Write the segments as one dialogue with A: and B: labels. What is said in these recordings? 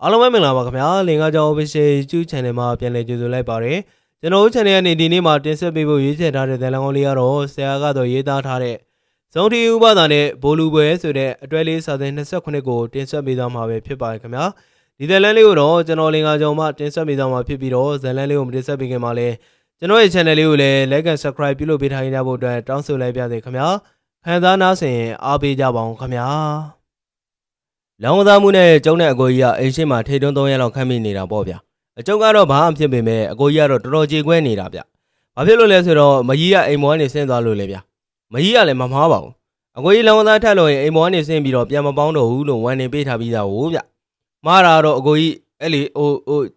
A: အားလုံးပဲမင်္ဂလာပါခင်ဗျာလင်ကားကြောင့် official YouTube channel မှာပြန်လည်ကြိုဆိုလိုက်ပါတယ်ကျွန်တော်တို့ channel ကနေဒီနေ့မှာတင်ဆက်ပေးဖို့ရွေးချယ်ထားတဲ့ဇာတ်လမ်းကောင်းလေးကတော့ဆရာကတော့ရေးသားထားတဲ့ဇုံတီဥပဒါနဲ့ဘိုလူပွဲဆိုတဲ့အတွဲလေးစာသင်29ကိုတင်ဆက်ပေးသွားမှာပဲဖြစ်ပါတယ်ခင်ဗျာဒီဇာတ်လမ်းလေးကိုတော့ကျွန်တော်လင်ကားကြောင့်မှတင်ဆက်ပေးသွားမှာဖြစ်ပြီးတော့ဇာတ်လမ်းလေးကိုမတင်ဆက်ပေးခင်မှာလဲကျွန်တော်ရဲ့ channel လေးကိုလည်း like and subscribe ပြုလုပ်ပေးထားကြဖို့အတွက်တောင်းဆိုလိုက်ပါရစေခင်ဗျာခံစားနားဆင်အားပေးကြပါအောင်ခင်ဗျာလောင်သားမှုနဲ့ကျုံတဲ့အကိုကြီးကအိမ်ရှိမှာထိတ်တွန်း3ရက်လောက်ခန့်မိနေတာပေါ့ဗျာအကျုံကတော့ဘာမှဖြစ်ပေမဲ့အကိုကြီးကတော့တော်တော်ကြေကွဲနေတာဗျဘာဖြစ်လို့လဲဆိုတော့မကြီးကအိမ်မောကနေဆင်းသွားလို့လေဗျမကြီးကလည်းမမှားပါဘူးအကိုကြီးလောင်သားထက်လို့ရင်အိမ်မောကနေဆင်းပြီးတော့ပြန်မပေါင်းတော့ဘူးလို့ဝန်နေပေးထားပြီးသားဟုတ်ဗျမှားတာတော့အကိုကြီးအဲ့လ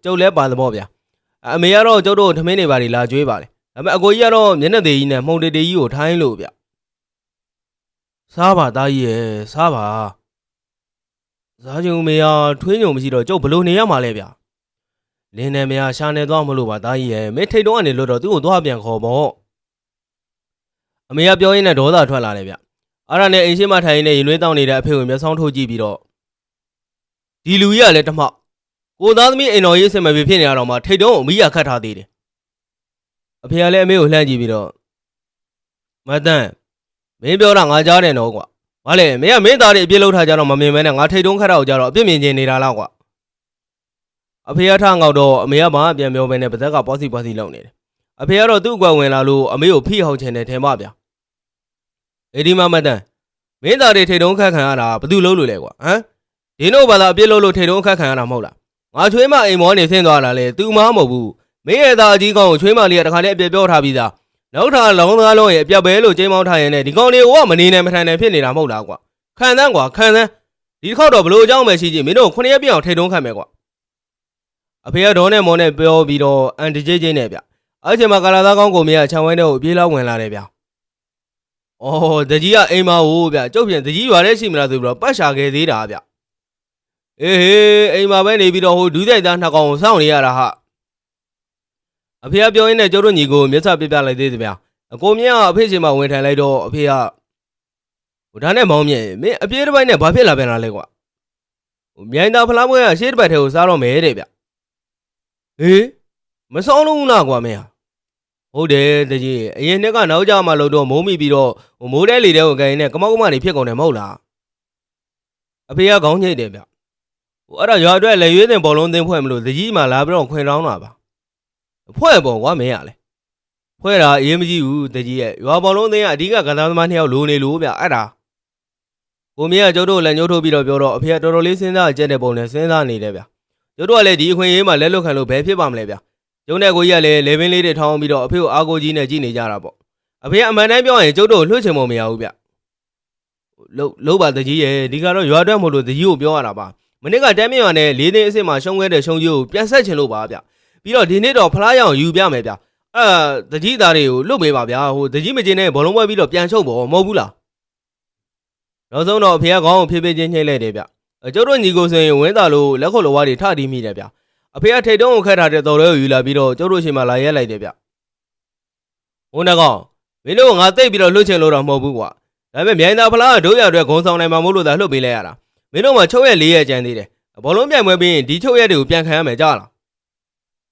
A: ေကျုပ်လဲပါသဘောဗျအမေကတော့ကျုပ်တို့ထမင်းနေပါလေလာကြွေးပါလေဒါပေမဲ့အကိုကြီးကတော့မျက်နှာသေးကြီးနဲ့မှုန်တေးကြီးကိုထိုင်းလို့ဗျစားပါသားကြီးရဲ့စားပါစားကြုံမေယာထွင်းကြုံမရှိတော့ကျုပ်ဘလို့နေရမှာလဲဗျလင်းနေမေယာရှာနေသွားမလို့ပါသားကြီးရဲ့မင်းထိတ်တော့ကနေလို့တော့သူ့ကိုသွားပြန်ခေါ်ပေါ့အမေကပြောရင်းနဲ့ဒေါသထွက်လာတယ်ဗျအဲ့ဒါနဲ့အိမ်ရှိမှထိုင်နေရင်လွှဲတောင်းနေတဲ့အဖေကိုမျက်စောင်းထိုးကြည့်ပြီးတော့ဒီလူကြီးကလည်းတမောက်ကိုသားသမီးအိမ်တော်ရေးစင်မပြေဖြစ်နေရတော့မှထိတ်တော့အမိရခတ်ထားသေးတယ်အဖေကလည်းအမေကိုလှမ်းကြည့်ပြီးတော့မတန်းမင်းပြောတာငါကြားတယ်နော်ကွာဘာလဲမင်းကမင်းသားတွေအပြစ်လုပ်ထားကြတော့မမြင်မဲနဲ့ငါထိတ်တုံးခတ်တော့ကြတော့အပြစ်မြင်ချင်းနေတာလားကွာအဖေကထားငေါတော့အမေကဘာမှပြန်ပြောပဲနဲ့ပါဇက်ကပေါ့စီလောက်နေတယ်အဖေကတော့သူ့အကွက်ဝင်လာလို့အမေကိုဖိဟောက်ချင်တယ်ထင်ပါဗျာအေဒီမမတန်မင်းသားတွေထိတ်တုံးခတ်ခံရတာဘယ်သူလုပ်လို့လဲကွာဟမ်ဒီတို့ဘာသာအပြစ်လုပ်လို့ထိတ်တုံးခတ်ခံရတာမဟုတ်လားငါချွေးမအိမ်မောနေဆင်းသွားတာလေသူမမဟုတ်ဘူးမင်းရဲ့သားအကြီးကောင်ကိုချွေးမလေးကတခါတည်းအပြစ်ပြောထားပြီးသားနောက်ထပ်လောင်းသားလုံးရဲ့အပြတ်ပဲလို့ကျင်းမောင်းထားရင်လည်းဒီကောင်လေးကမနေနဲ့မထိုင်နဲ့ဖြစ်နေတာမဟုတ်လားကွာခံသန်းကွာခံသန်းဒီတစ်ခေါက်တော့ဘလို့အကြောင်းပဲရှိကြည့်မင်းတို့9ရက်ပြည့်အောင်ထိတ်တုံးခတ်မယ်ကွာအဖေကဒေါ်နဲ့မော်နဲ့ပြောပြီးတော့အန်တကြီးချင်းနဲ့ဗျအဲ့ချိန်မှာကာလာသားကောင်းကိုမရခြံဝိုင်းတဲ့ကိုပြေးလောက်ဝင်လာတယ်ဗျအော်တကြီးကအိမ်မဟုတ်ဗျကျုပ်ပြန်တကြီးရွာထဲရှိမလားဆိုပြီးတော့ပတ်ရှာခဲ့သေးတာဗျအေးဟေးအိမ်မှာပဲနေပြီးတော့ဟိုဒူးတိုက်သားနှစ်ကောင်ကိုစောင့်နေရတာဟာအဖေကပြောရင်းနဲ့ကျုပ်တို့ညီကိုမျက်စာပြပြလိုက်သေးတယ်ဗျအကိုမြင့်ကအဖေချိန်မှာဝင်ထိုင်လိုက်တော့အဖေကဟိုဒါနဲ့မောင်းမြင့်မင်းအပြေးတစ်ပိုင်းနဲ့ဘာဖြစ်လာပြန်လာလဲကွာဟိုမြိုင်သားဖလားပွဲကရှေ့တစ်ပတ်ထဲကိုစားတော့မယ်တဲ့ဗျဟေးမစောင်းလုံးလားကွာမင်းဟာဟုတ်တယ်တကြီးအရင်နှစ်ကနောက်ကြမှာလို့တော့မိုးမိပြီးတော့ဟိုမိုးတဲလေတဲကိုကန်နေကမောက်ကမတွေဖြစ်ကုန်တယ်မဟုတ်လားအဖေကခေါင်းညိတ်တယ်ဗျဟိုအဲ့ဒါရွာအတွက်လက်ရွေးတင်ဘောလုံးသင်းဖွဲ့မလို့တကြီးမှလာပြီးတော့ခွင်တောင်းတာပါဖွဲ့ပေါ်ကွာမင်းရလဲဖွဲ့တာအေးမကြည့်ဘူးတကြီးရဲ့ရွာဘောလုံးသင်းကအဓိကကစားသမား2ယောက်လိုနေလို့ဗျအဲ့ဒါကိုမင်းကကျုပ်တို့လက်ညှိုးထိုးပြီးတော့ပြောတော့အဖေကတော်တော်လေးစဉ်းစားကြက်တဲ့ပုံနဲ့စဉ်းစားနေတယ်ဗျကျုပ်တို့ကလည်းဒီအခွင့်အရေးမှာလက်လွတ်ခံလို့ဘယ်ဖြစ်ပါမလဲဗျကျုံတဲ့ကိုကြီးကလည်းလေပင်လေးတွေထောင်းပြီးတော့အဖေကိုအားကိုကြီးနဲ့ကြည့်နေကြတာပေါ့အဖေကအမှန်တမ်းပြောရင်ကျုပ်တို့လွှတ်ချင်မမရဘူးဗျလို့ပါတကြီးရဲ့ဒီကတော့ရွာအတွက်မို့လို့တကြီးကိုပြောရတာပါမနေ့ကတမ်းမြရွာနဲ့၄သိန်းအစ်စ်မှာရှုံးခဲ့တဲ့ရှုံးကြီးကိုပြန်ဆက်ချင်လို့ပါဗျပြီးတော့ဒီနေ့တော့ဖလားရအောင်ယူပြမယ်ဗျတကြီးသားတွေကိုလွတ်ပေးပါဗျာဟိုတကြီးမကျင်းနဲ့ဘောလုံးပွဲပြီးတော့ပြန်ချုပ်ပေါ့မဟုတ်ဘူးလားနောက်ဆုံးတော့အဖေကခေါင်းကိုဖြည်းဖြည်းချင်းညှိလိုက်တယ်ဗျကျုပ်တို့ညီကိုဆိုရင်ဝင်းသားလို့လက်ခုပ်လောဝါးတွေထတီးမိတယ်ဗျအဖေကထိတ်တုံးကိုခတ်ထားတဲ့တော်ရဲကိုယူလာပြီးတော့ကျုပ်တို့ရှိမှလာရဲလိုက်တယ်ဗျဟိုးနကောင်မင်းတို့ငါတိတ်ပြီးတော့လွတ်ချင်လို့တော့မဟုတ်ဘူးကွာဒါပေမဲ့မြိုင်သားဖလားကဒုရအတွက်ဂုံဆောင်နိုင်မှာမို့လို့သာလှုပ်ပေးလိုက်ရတာမင်းတို့မှချုပ်ရက်4ရက်ကျန်သေးတယ်ဘောလုံးပြိုင်ပွဲပြီးရင်ဒီချုပ်ရက်တွေကိုပြန်ခံရမယ်ကြားလာ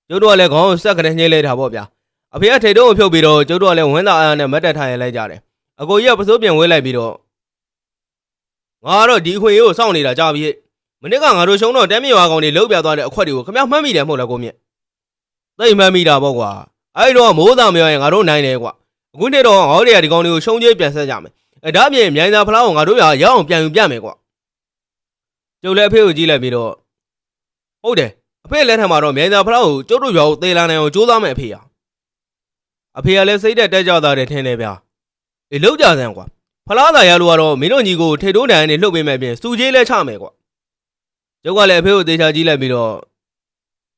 A: းကျုပ်တို့ကလည်းခေါင်းကိုစက်ကနေညှိလိုက်တာပေါ့ဗျာအဖေကထိတ်တုံးကိုဖြုတ်ပြီးတော့ကျုပ်တို့ကလည်းဝင်းသားအားနဲ့မတ်တက်ထားရလိုက်ကြတယ်အကိုကြီးကပစိုးပြန်ဝဲလိုက်ပြီးတော့ငါကတော့ဒီအခွင့်အရေးကိုစောင့်နေတာကြားပြီမနစ်ကငါတို့ရှုံးတော့တမ်းမြေရွာကောင်တွေလှုပ်ပြသွားတဲ့အခွက်တွေကိုခမမှတ်မိတယ်မဟုတ်လားကိုမြင့်သိမှတ်မိတာပေါ့ကွာအဲ့တော့မိုးသားမရောရင်ငါတို့နိုင်တယ်ကွာအခုနေ့တော့ငါတို့တွေကဒီကောင်တွေကိုရှုံးကြေးပြန်ဆက်ကြမယ်ဒါအပြင်မြိုင်သာဖလားကိုငါတို့ရရအောင်ပြန်ယူပြမယ်ကွာကျုပ်လည်းအဖေကိုကြည့်လိုက်ပြီးတော့ဟုတ်တယ်အဖေလက်ထက်မှာတော့မြိုင်သာဖလားကိုကျုပ်တို့ရွာကိုသေလာနိုင်အောင်ကြိုးစားမယ်အဖေကလည်းစိတ်တက်ကြသားတယ်ထင်တယ်ဗျာအေးလောက်ကြစမ်းကွာဖလားသာရလို့ကတော့မင်းတို့ညီကိုထိတ်တိုးတန်နဲ့လှုပ်ပေးမယ်ပြင်စူကြီးလဲချမယ်ကွာကျုပ်ကလည်းအဖေကိုသေချာကြည့်လိုက်ပြီးတော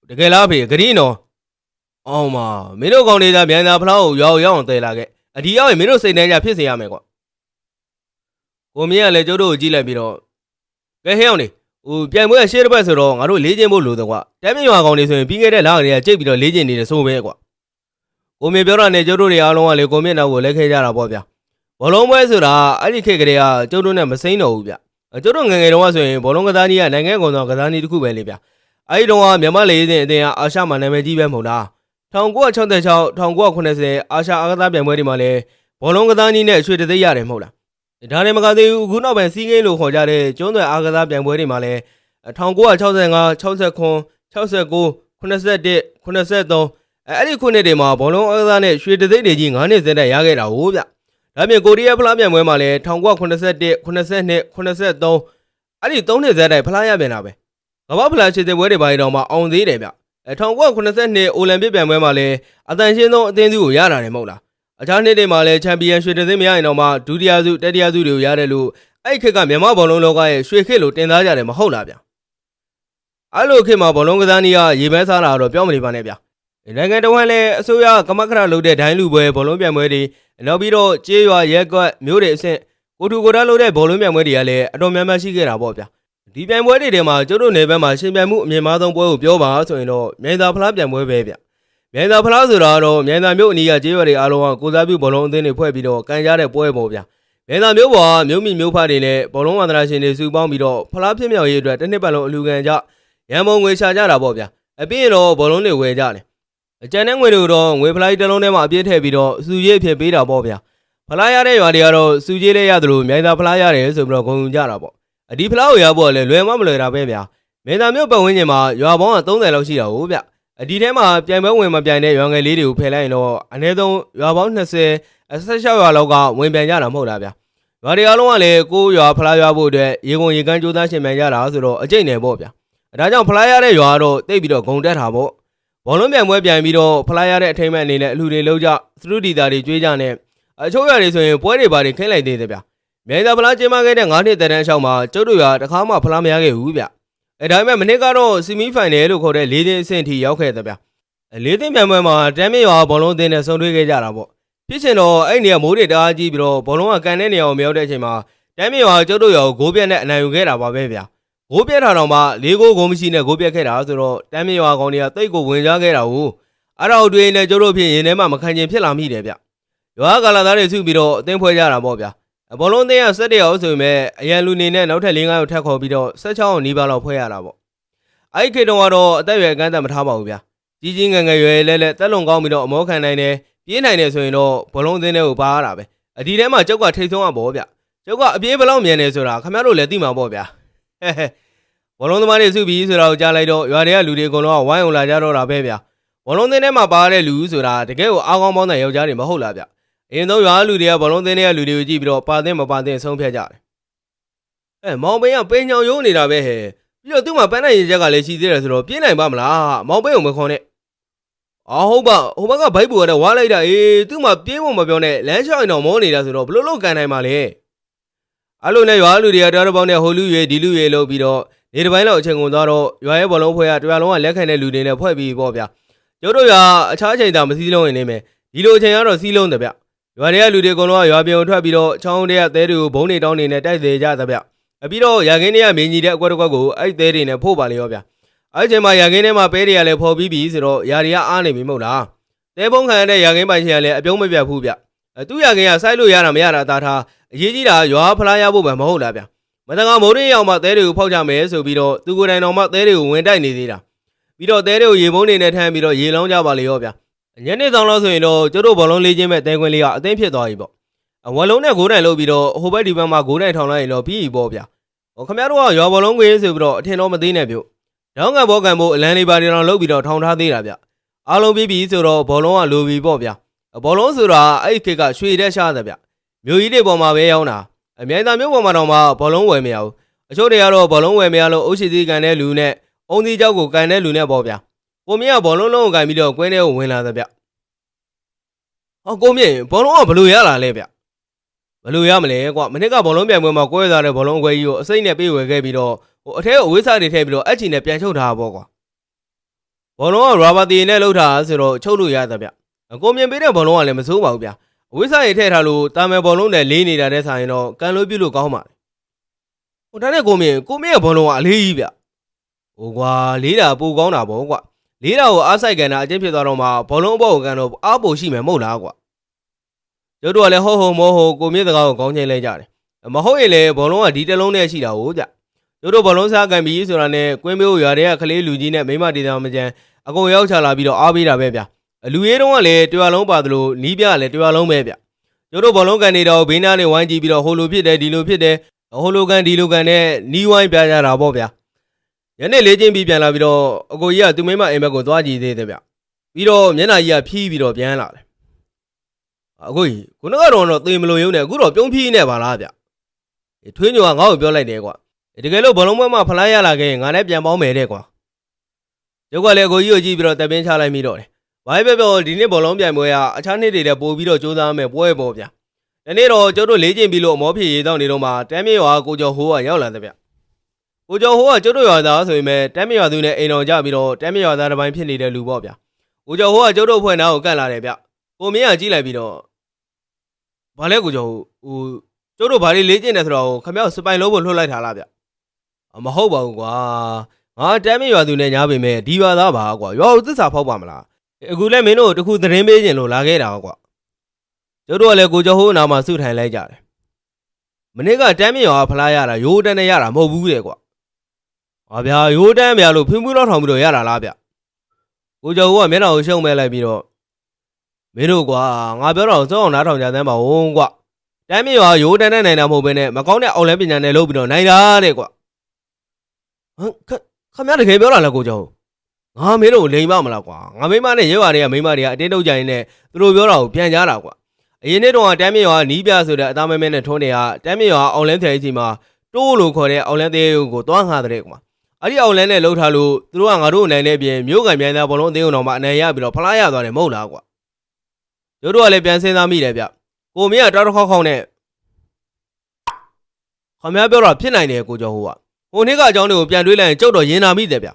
A: ့တကယ်လားအဖေဂရီးနော်အောင်မမင်းတို့ကောင်တွေကမြိုင်သာဖလားကိုရွာကိုရောက်အောင်သေလာခဲ့အဒီရောက်ရင်မင်းတို့စိတ်နှမ်းကြဖြစ်စေရမယ်ကွာကိုမင်းကလည်းကျုပ်တို့ကိုကြည့်လိုက်ပြီးတော့ကဲဟဲ့အောင်နေဟိုပြိုင်ပွဲရှေ့တစ်ပတ်ဆိုတော့ငါတို့လေးကျင်းဖို့လိုတယ်ကွာတမ်းမြရွာကောင်တွေဆိုရင်ပြီးခဲ့တဲ့လကလေးကကြိတ်ပြီးတော့လေးကျင်းနေတယ်ဆိုပဲကွာကိုမင်းပြောတာနဲ့ကျုပ်တို့တွေအားလုံးကလေကိုမင်းနောက်ကိုလက်ခဲကြတာပေါ့ဗျာဘောလုံးပွဲဆိုတာအဲ့ဒီခေတ်ကလေးကကျုပ်တို့နဲ့မစိမ့်တော့ဘူးဗျကျုပ်တို့ငယ်ငယ်တုန်းကဆိုရင်ဘောလုံးကစားနည်းကနိုင်ငံကောင်ဆောင်ကစားနည်းတစ်ခုပဲလေဗျ အဲ့ဒီတော့မြန်မာလေရင်အသင်းကအာရှမှာနာမည်ကြီးပဲမဟုတ်လား1966 1980အာရှအားကစားပြိုင်ပွဲတွေမှာလည်းဘောလုံးကစားနည်းနဲ့ရွှေတသိက်ရတယ်မဟုတ်လားဒါနဲ့မကသေးဘူးအခုနောက်ပိုင်းစီးကိန်းလို့ခေါ်ကြတဲ့ကျွန်းသွယ်အားကစားပြိုင်ပွဲတွေမှာလည်း1965 69 69 81 83အဲ့ဒီခုနှစ်တွေမှာဘောလုံးအားကစားနဲ့ရွှေတသိက်တွေကြီး9နှစ်စက်တက်ရခဲ့တာဟုတ်ဗျဒါပြင်ကိုရီးယားဖလားပြိုင်ပွဲမှာလည်း1981 82 83အဲ့ဒီ3နှစ်စက်တက်ဖလားရပြန်တာပဲကမ္ဘာဖလားခြေစစ်ပွဲတွေပိုင်းတော့မှအောင်သေးတယ်ဗျ1982အိုလံပစ်ပြိုင်ပွဲမှာလည်းအတန်ရှင်းဆုံးအသင်းစုကိုရတာတယ်မဟုတ်လားအခြားနှစ်တွေမှာလည်းချန်ပီယံရွှေတသိမ်းမရရင်တော့မှဒုတိယစုတတိယစုတွေကိုရတယ်လို့အဲ့ခေတ်ကမြန်မာဘောလုံးလောကရဲ့ရွှေခေတ်လို့တင်သားကြတယ်မဟုတ်လားဗျအဲ့လိုခေတ်မှာဘောလုံးကစားနည်းကရေပန်းစားတာတော့ပြောမနေပါနဲ့ဗျနိုင်ငံတော်ကလည်းအစိုးရကမကထလုပ်တဲ့ဒိုင်းလူပွဲဘောလုံးပြိုင်ပွဲတွေနောက်ပြီးတော့ကျေးရွာရက်ကွက်မြို့တွေအဆင့်ကိုထူကိုတန်းလုပ်တဲ့ဘောလုံးပြိုင်ပွဲတွေကလည်းအတော်များများရှိခဲ့တာပေါ့ဗျဒီပြိုင်ပွဲတွေထဲမှာကျတို့နယ်ဘက်မှာရှင်ပြိုင်မှုအမြင့်မားဆုံးပွဲကိုပြောပါဆိုရင်တော့မြိုင်သာဖလားပြိုင်ပွဲပဲဗျမြိုင်သာဖလားဆိုတာတော့မြိုင်သာမြို့အနီးကကျေးရွာတွေအားလုံးကကိုစားပြုဘောလုံးအသင်းတွေဖွဲ့ပြီးတော့ကန်ကြတဲ့ပွဲပေါ့ဗျမြိုင်သာမြို့ပေါ်ကမြို့မိမြို့ဖတွေနဲ့ဘောလုံးဝန္ဒနာရှင်တွေစုပေါင်းပြီးတော့ဖလားဖြစ်မြောက်ရေးအတွက်တစ်နှစ်ပတ်လုံးအလူခံကြရန်ပုံငွေရှာကြတာပေါ့ဗျအပြင်တော့ဘောလုံးတွေဝယ်ကြတယ်အကျန်တဲ့ငွေတွေတော့ငွေဖလားတစ်လုံးထဲမှာအပြည့်ထည့်ပြီးတော့စုရေးဖြစ်ပေးတာပေါ့ဗျဖလားရတဲ့ရွာတွေကတော့စုရေးလေးရတယ်လို့မြိုင်သာဖလားရတယ်ဆိုပြီးတော့ဂုဏ်ယူကြတာပေါ့ဒီဖလားကိုရဖို့လည်းလွယ်မမလွယ်တာပဲဗျမြိုင်သာမြို့ပတ်ဝန်းကျင်မှာရွာပေါင်း30လောက်ရှိတာဟုတ်ဗျဒီထဲမှာပြိုင်ပွဲဝင်မပြိုင်တဲ့ရွာငယ်လေးတွေကိုဖယ်လိုက်ရင်တော့အနည်းဆုံးရွာပေါင်း20 16ရွာလောက်ကဝင်ပြိုင်ကြတာမဟုတ်လားဗျရွာတွေအားလုံးကလည်းကိုရွာဖလားရွာဖို့အတွက်ရေကုန်ရေကမ်းကြိုးစားရှင်ပြိုင်ကြတာဆိုတော့အကျိတ်နယ်ပေါ့ဗျဒါကြောင့်ဖလားရတဲ့ရွာကတော့တိတ်ပြီးတော့ဂုံတက်တာပေါ့ဘောလုံးပြိုင်ပွဲပြိုင်ပြီးတော့ဖလားရတဲ့အထိမ်းအမှတ်အနေနဲ့အလှူတွေလုပ်ကြသရုပ်ဒီတာတွေကျွေးကြနဲ့အချို့ရွာတွေဆိုရင်ပွဲတွေပါတွေခင်းလိုက်သေးတယ်ဗျမြိုင်သာဖလားကျင်းပခဲ့တဲ့9နှစ်သက်တမ်းရှောက်မှာကျုပ်တို့ရွာတစ်ခါမှဖလားမရခဲ့ဘူးဗျဒါပေမဲ့မနစ်ကတော့ဆီမီဖိုင်နယ်လို့ခေါ်တဲ့၄သင်းအဆင့်ထိရောက်ခဲ့တယ်ဗျ၄သင်းပြိုင်ပွဲမှာတမ်းမြေရွာဘောလုံးအသင်းနဲ့ဆုံတွေ့ခဲ့ကြတာပေါ့ဖြစ်ချင်တော့အဲ့နေရာမိုးတွေတအားကြီးပြီးတော့ဘောလုံးကကန်တဲ့နေရာကိုမရောက်တဲ့အချိန်မှာတမ်းမြေရွာကျုပ်တို့ရွာကိုဂိုးပြက်နဲ့အနိုင်ယူခဲ့တာပါပဲဗျဂိုးပြက်ထားတော့မှ၄ဂိုးမရှိနဲ့ဂိုးပြက်ခဲ့တာဆိုတော့တမ်းမြေရွာကောင်တွေကတိတ်ကိုဝင်ကြခဲ့တာဟုတ်အဲ့ဒါတွေနဲ့ကျုပ်တို့ဖြစ်ရင်ထဲမှာမခံချင်ဖြစ်လာမိတယ်ဗျရွာကလာသားတွေစုပြီးတော့အသင်းဖွဲ့ကြတာပေါ့ဗျဘောလုံးအသင်းက17ရောက်ဆိုပေမဲ့အရန်လူနေနဲ့နောက်ထပ်4-5ရောက်ထပ်ခေါ်ပြီးတော့16အောင်နီးပါးလောက်ဖွဲ့ရတာပေါ့အဲ့ဒီခေတ်တုန်းကတော့အသက်အရွယ်အကန့်အသတ်မထားပါဘူးဗျာကြီးကြီးငယ်ငယ်ရွယ်လဲလဲတက်လုံကောင်းပြီးတော့အမောခံနိုင်တယ်ပြေးနိုင်တယ်ဆိုရင်တော့ဘောလုံးအသင်းတွေကိုပါရတာပဲဒီထဲမှာကျောက်ကထိတ်ဆုံးอ่ะပေါ့ဗျကျောက်ကအပြေးဘလောက်မြန်နေဆိုတာခင်ဗျားတို့လည်းသိမှာပေါ့ဗျာဘောလုံးသမားတွေစုပြီးဆိုတာကိုကြားလိုက်တော့ရွာတွေကလူတွေအကုန်လုံးကဝိုင်းအောင်လာကြတော့တာပဲဗျာဘောလုံးအသင်းထဲမှာပါရတဲ့လူဆိုတာတကယ်ကိုအားကောင်းပေါင်းတဲ့ယောက်ျားတွေမဟုတ်လားဗျအရင်တော့ရွာလူတွေကဘောလုံးသင်းတွေကလူတွေကိုကြည့်ပြီးတော့ပါသင်းမပါသင်းဆုံးဖြတ်ကြတယ်မောင်ပိန်ကပိန်ညောင်ယိုးနေတာပဲဟဲ့ပြီးတော့သူ့မှာပန်းနိုင်ရချက်ကလည်းရှိသေးတယ်ဆိုတော့ပြေးနိုင်ပါမလားမောင်ပိန်ကိုမခေါ်နဲ့ဟုတ်ပါဟိုဘက်ကဘိုက်ပူရတဲ့ဝါလိုက်တာသူ့မှာပြေးဖို့မပြောနဲ့လမ်းလျှောက်ရင်တော့မောနေတာဆိုတော့ဘလို့လို့ကန်နိုင်ပါလဲအဲ့လိုနဲ့ရွာလူတွေကတော်တော်ပေါင်းနဲ့ဟိုလူရွေဒီလူရွေလို့ပြီးတော့နေတစ်ပိုင်းလောက်အချိန်ကုန်သွားတော့ရွာရဲ့ဘောလုံးဖွဲ့ကတရားလုံးကလက်ခံတဲ့လူတွေနဲ့ဖွဲ့ပြီးပေါ့ဗျာကျတို့ရွာအခြားအချိန်သာမစည်းလုံးရင်နေမယ်ဒီလိုအချိန်ကတော့စီးလုံးတယ်ဗျရွာတွေကလူတွေအကုန်လုံးကရွာပြင်ကိုထွက်ပြီးတော့ချောင်းတွေကသဲတွေကိုဘုံတွေတောင်းနေနဲ့တိုက်သေးကြသဗျပြီးတော့ရာခင်းတွေကမင်းကြီးတဲ့အကွက်တစ်ကွက်ကိုအဲ့သဲတွေနဲ့ဖို့ပါလေရောဗျအဲ့ချိန်မှာရာခင်းထဲမှာပဲတွေကလည်းဖော်ပြီးပြီဆိုတော့ရာတွေကအားနေပြီမဟုတ်လားသဲပုံးခံရတဲ့ရာခင်းပိုင်ရှင်ကလည်းအပြုံးမပြတ်ဘူးဗျသူ့ရာခင်းကစိုက်လို့ရတာမရတာအသာထားအရေးကြီးတာရွာဖလားရဖို့ပဲမဟုတ်လားဗျမတန်ကမိုးရင်းရောက်မှသဲတွေကိုဖောက်ကြမယ်ဆိုပြီးတော့သူကိုယ်တိုင်တော်မှသဲတွေကိုဝင်တိုက်နေသေးတာပြီးတော့သဲတွေကိုရေပုံးနေနဲ့ထမ်းပြီးတော့ရေလောင်းကြပါလေရောဗျညနေဆောင်လို့ဆိုရင်တော့ကျတို့ဘောလုံးလေးချင်းမဲ့တဲခွင်းလေးကအသိဖြစ်သွားပြီပေါ့ဝက်လုံးနဲ့ဂိုးတိုင်လုပ်ပြီးတော့ဟိုဘက်ဒီဘက်မှာဂိုးတိုင်ထောင်လိုက်ရင်တော့ပြီးပြီပေါ့ဗျာခင်ဗျားတို့ကရွာဘောလုံးကွင်းဆိုပြီးတော့အထင်တော့မသေးနဲ့ပြုတ်တောင်းကန်ဘောကန်ဖို့အလန်းလေးပါတွေတော့လုပ်ပြီးတော့ထောင်ထားသေးတာဗျအားလုံးပြီးပြီဆိုတော့ဘောလုံးကလိုပြီပေါ့ဗျာဘောလုံးဆိုတာအဲ့ခေတ်ကရွှေတဲ့ရှားတယ်ဗျမြို့ကြီးတွေပေါ်မှာပဲရောက်တာအမြိုင်သာမြို့ပေါ်မှာတော့မှဘောလုံးဝယ်မရဘူးအချို့တွေကတော့ဘောလုံးဝယ်မရလို့အုပ်ရှိသေးကန်တဲ့လူနဲ့အုံသီးကြောက်ကိုကန်တဲ့လူနဲ့ပေါ့ဗျာကိုမြင့်ကဘောလုံးလုံးကိုကန်ပြီးတော့ကွင်းထဲကိုဝင်လာတယ်ဗျကိုမြင့်ဘောလုံးကဘလို့ရလာလဲဗျဘလို့ရမလဲကွာမနစ်ကဘောလုံးပြိုင်ပွဲမှာကွဲသွားတဲ့ဘောလုံးအခွဲကြီးကိုအစိမ့်နဲ့ပေးဝယ်ခဲ့ပြီးတော့အထဲကိုအဝိစားတွေထည့်ပြီးတော့အက်ချီနဲ့ပြန်ချုပ်ထားတာပေါ့ကွာဘောလုံးကရာဘာတီနဲ့လှုပ်ထားဆိုတော့ချုပ်လို့ရတယ်ဗျကိုမြင့်ပေးတဲ့ဘောလုံးကလည်းမစိုးပါဘူးဗျအဝိစားတွေထည့်ထားလို့တာမယ်ဘောလုံးနဲ့လေးနေတာတဲ့ဆိုင်တော့ကန်လို့ပြုလို့ကောင်းပါလေဒါနဲ့ကိုမြင့်ရဲ့ဘောလုံးကအလေးကြီးဗျကွာလေးတာပိုကောင်းတာပေါ့ကွာလေးတာကိုအားဆိုင်ကန်တာအကျင့်ဖြစ်သွားတော့မှဘောလုံးအပေါ်ကိုကန်တော့အားပိုရှိမယ်မဟုတ်လားကွာကျတို့ကလည်းဟုတ်မောဟုတ်ကိုမြင့်စကားကိုကောင်းချင်းလဲကြတယ်မဟုတ်ရင်လည်းဘောလုံးကဒီတစ်လုံးနဲ့ရှိတာဟုတ်ဗျ ကျတို့ဘောလုံးစားကန်ပြီးဆိုတာနဲ့ကွင်းမျိုးရွာတွေကကလေးလူကြီးနဲ့မိမဒေတာမကျန်အကုန်ရောက်ချလာပြီးတော့အားပေးတာပဲဗျလူရဲတုံးကလည်းတရွာလုံးပါသလိုနီးပြလည်းတရွာလုံးပဲဗျကျတို့ဘောလုံးကန်နေတော့ဘေးနားနဲ့ဝိုင်းကြည့်ပြီးတော့ဟိုလိုဖြစ်တယ်ဒီလိုဖြစ်တယ်ဟိုလိုကန်ဒီလိုကန်နဲ့နီးဝိုင်းပြကြတာပေါ့ဗျညနေလေးချင်းပြီးပြန်လာပြီးတော့အကိုကြီးကသူ့မိမအိမ်ဘက်ကိုသွားကြည့်သေးတယ်ဗျပြီးတော့မျက်နှာကြီးကဖြီးပြီးတော့ပြန်လာတယ်အကိုကြီးခုနကတော့သေမလို့ရုံနဲ့အခုတော့ပြုံးဖြီးနေပါလားဗျထွေးညိုကငါ့ကိုပြောလိုက်တယ်ကွာတကယ်လို့ဘောလုံးပွဲမှာဖလားရလာခဲ့ရင်ငါနဲ့ပြန်ပေါင်းမယ်တဲ့ကွာရုပ်ကလည်းအကိုကြီးကိုကြည့်ပြီးတော့တပ်ပင်းချလိုက်ပြီးတော့တယ်ဘာပဲပြောဒီနေ့ဘောလုံးပြိုင်ပွဲကအခြားနေ့တွေလည်းပို့ပြီးတော့စူးစမ်းမယ်ပွဲပေါ့ဗျဒီနေ့တော့ကျတို့လေးကျင်ပြီးလို့အမောဖြေရေးတော့နေတော့မှတမ်းမြေရွာကိုကျော်ဟိုးကရောက်လာတယ်ဗျကိုကျော်ဟိုးကကျတို့ရွာသားဆိုရင်ပဲတမ်းမြေရွာသူနဲ့အိမ်တော်ကြပြီးတော့တမ်းမြေရွာသားတစ်ပိုင်းဖြစ်နေတဲ့လူပေါ့ဗျကိုကျော်ဟိုးကကျတို့ဖွဲ့နာကိုကန့်လာတယ်ဗျကိုမင်းကကြည့်လိုက်ပြီးတော့ဘာလဲကိုကျော်ဟိုကျတို့ဘာလေးလေးကျင်တယ်ဆိုတော့ခမောက်စပိုင်လုံးဖို့လွှတ်လိုက်တာလားဗျမဟုတ်ပါဘူးကွာငါတမ်းမြေရွာသူနဲ့ညားပေမဲ့ဒီရွာသားပါကွာရွာကိုသစ္စာဖောက်ပါမလားအခုလည်းမင်းတို့တခုသတင်းပေးခြင်းလို့လာခဲ့တာကွာကျတို့ကလည်းကိုကျော်ဟိုးနာမှာစုထိုင်လိုက်ကြတယ်မနေ့ကတမ်းမြေရွာဖလားရတာရိုးတန်းနဲ့ရတာမဟုတ်ဘူးတဲ့ကွာဟာဗျာရိုးတန်းဗျာလို့ဖင်းဖူးတော့ထောင်ပြီးတော့ရတာလားဗျကိုကျော်ဟိုးကမျက်နှာကိုရှုံမဲ့လိုက်ပြီးတော့မင်းတို့ကွာငါပြောတော့စောအောင်နားထောင်ကြသမ်းပါဦးကွာတမ်းမြေရွာရိုးတန်းနဲ့နိုင်တာမဟုတ်ဘဲနဲ့မကောင်းတဲ့အောင်လဲပညာနဲ့လုပ်ပြီးတော့နိုင်တာတဲ့ကွာခမရတကယ်ပြောတာလားကိုကျော်ငါမင်းတို့လိမ်မမလားကွာငါမိမနဲ့ရဲရွာတွေကမိမတွေကအတင်းတုတ်ကြရင်နဲ့သူတို့ပြောတာကိုပြန်ကြားတာကွာအရင်နေ့တော့တမ်းမြေရွာနီးပြဆိုတဲ့အသားမဲမဲနဲ့ထုံးနေရတမ်းမြေရွာအောင်လဲဖျက်ကြီးမှာတိုးလို့ခေါ်တဲ့အောင်လဲသေးကိုသွားငှားတဲ့ကွာအဲ့ဒီအောင်လဲနဲ့လှုပ်ထားလို့သူတို့ကငါတို့နိုင်တဲ့ပြင်မြို့ကန်မြိုင်သားဘောလုံးအသေးုံတော်မှာအနိုင်ရပြီးတော့ဖလားရသွားတယ်မဟုတ်လားကွာတို့တို့ကလည်းပြန်စဉ်းစားမိတယ်ဗျကိုမင်းကတောက်တစ်ခေါက်ခေါက်နဲ့ခမရပြောတာဖြစ်နိုင်တယ်ကိုကျော်ဟိုကဟိုနေ့ကအကြောင်းတွေကိုပြန်တွေးလိုက်ရင်ကျုပ်တော့ရင်နာမိတယ်ဗျ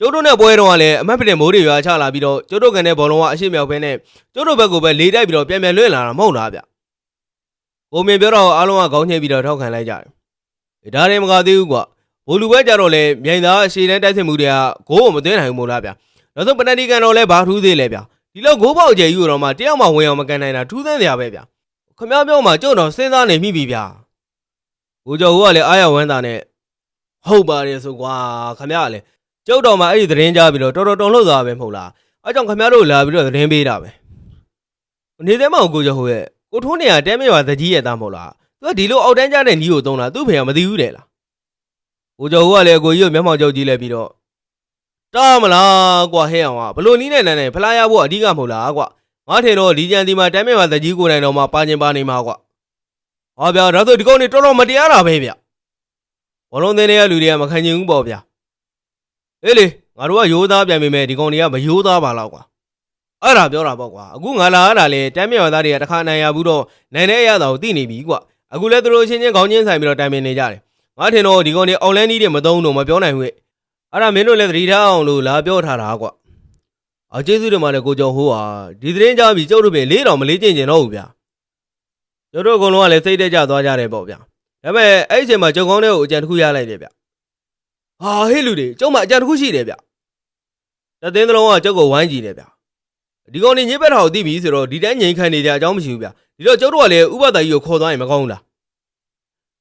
A: ကျုပ်တို့နဲ့ပွဲတော့ကလည်းအမတ်ပတဲ့မိုးတွေရွာချလာပြီးတော့ကျုပ်တို့ကန်တဲ့ဘောလုံးကအရှိမြောက်ဖဲနဲ့ကျုပ်တို့ဘက်ကိုပဲလေတိုက်ပြီးတော့ပြန်လွင့်လာတာမဟုတ်လားဗျကိုမင်းပြောတော့အားလုံးကခေါင်းညှိပြီးတော့ထောက်ခံလိုက်ကြတယ်ဒါရင်မကသေးဘူးကွာဘိုလူပွဲကြတော့လေမြိုင်သားအရှိတန်းတိုက်စစ်မှုတွေကဂိုးကိုမသွင်းနိုင်ဘူးမို့လားဗျနောက်ဆုံးပနတီကန်တော့လဲဘာထူးသေးလဲဗျဒီလောက်ဂိုးပေါက်ကျဲယူတော့မှတယောက်မှဝင်အောင်မကန်နိုင်တာထူးသန်းစရာပဲဗျခမပြောမှကျုပ်တော့စဉ်းစားနေမိပြီဗျကိုကျော်ဟိုကလည်းအားရဝမ်းသာနဲ့ဟုတ်ပါတယ်ဆိုကွာခမရလည်းကျုပ်တော်မှာအဲ့ဒီသတင်းကြားပြီးတော့တော်တုံလို့သွားပဲမဟုတ်လားအဲကြောင့်ခမရတို့လာပြီးတော့သတင်းပေးတာပဲနေသေးမအောင်ကိုကျော်ဟိုရဲ့ကိုထိုးနေရတဲမြေရွာသကြီးရဲ့သားမဟုတ်လားသူကဒီလိုအောက်တန်းကြတဲ့ညီကိုသုံးတာသူ့ဖေကမသိဘူးတဲ့လားကိုကျော်ဟိုကလည်းကိုကြီးကိုမျက်မှောက်ကြောက်ကြည့်လိုက်ပြီးတော့တားမလားကွာဟဲ့အောင်ကဘလို့နီးနဲ့နန်းနဲ့ဖလားရဖို့အဓိကမဟုတ်လားကွာငါထင်တော့ဒီကြံဒီမှာတဲမြေရွာသကြီးကိုနိုင်တော့မှပါကျင်ပါနေမှာကွာဟာဗျာဒါဆိုဒီကောင်နေတော်တော်မတရားတာပဲဗျဘောလုံးသင်းတွေကလူတွေကမခံချင်ဘူးပေါ့ဗျာအေးလေငါတို့ကရိုးသားပြန်ပေမဲ့ဒီကောင်တွေကမရိုးသားပါတော့ကွာအဲ့ဒါပြောတာပေါ့ကွာအခုငါလာရတာလေတမ်းမြေရွာသားတွေကတခါနိုင်ရဘူးတော့နိုင်တဲ့အရာတော်ကိုသိနေပြီကွာအခုလဲသူတို့ချင်းချင်းခေါင်းချင်းဆိုင်ပြီးတော့တိုင်ပင်နေကြတယ်ငါထင်တော့ဒီကောင်တွေအောင်လန်းနီးတွေမသုံးတော့မပြောနိုင်ဘူးအဲ့ဒါမင်းတို့လည်းသတိထားအောင်လို့လာပြောထားတာကွာအကျေးဇူးတင်ပါတယ်ကိုကျော်ဟိုးဟာဒီသတင်းကြားပြီးကျုပ်တို့ပြင်လေးတော်မလေးကျင်ကျင်တော့ဘူးဗျာကျုပ်တို့အကုန်လုံးကလည်းစိတ်တက်ကြသွားကြတယ်ပေါ့ဗျာဒါပေမဲ့အဲ့ဒီအချိန်မှာကျုပ်ကောင်းတဲ့ကိုအကြံတစ်ခုရလိုက်တယ်ဗျဟာဟေ့လူတွေကျုပ်မှအကြံတစ်ခုရှိတယ်ဗျတသင်းသလုံးကကျုပ်ကိုဝိုင်းကြည့်တယ်ဗျဒီကောင်နေညစ်ပက်တာကိုသိပြီဆိုတော့ဒီတိုင်းငြိမ်ခံနေကြအကြောင်းမရှိဘူးဗျဒီတော့ကျုပ်တို့ကလည်းဥပဒါကြီးကိုခေါ်သွားရင်မကောင်းဘူးလာ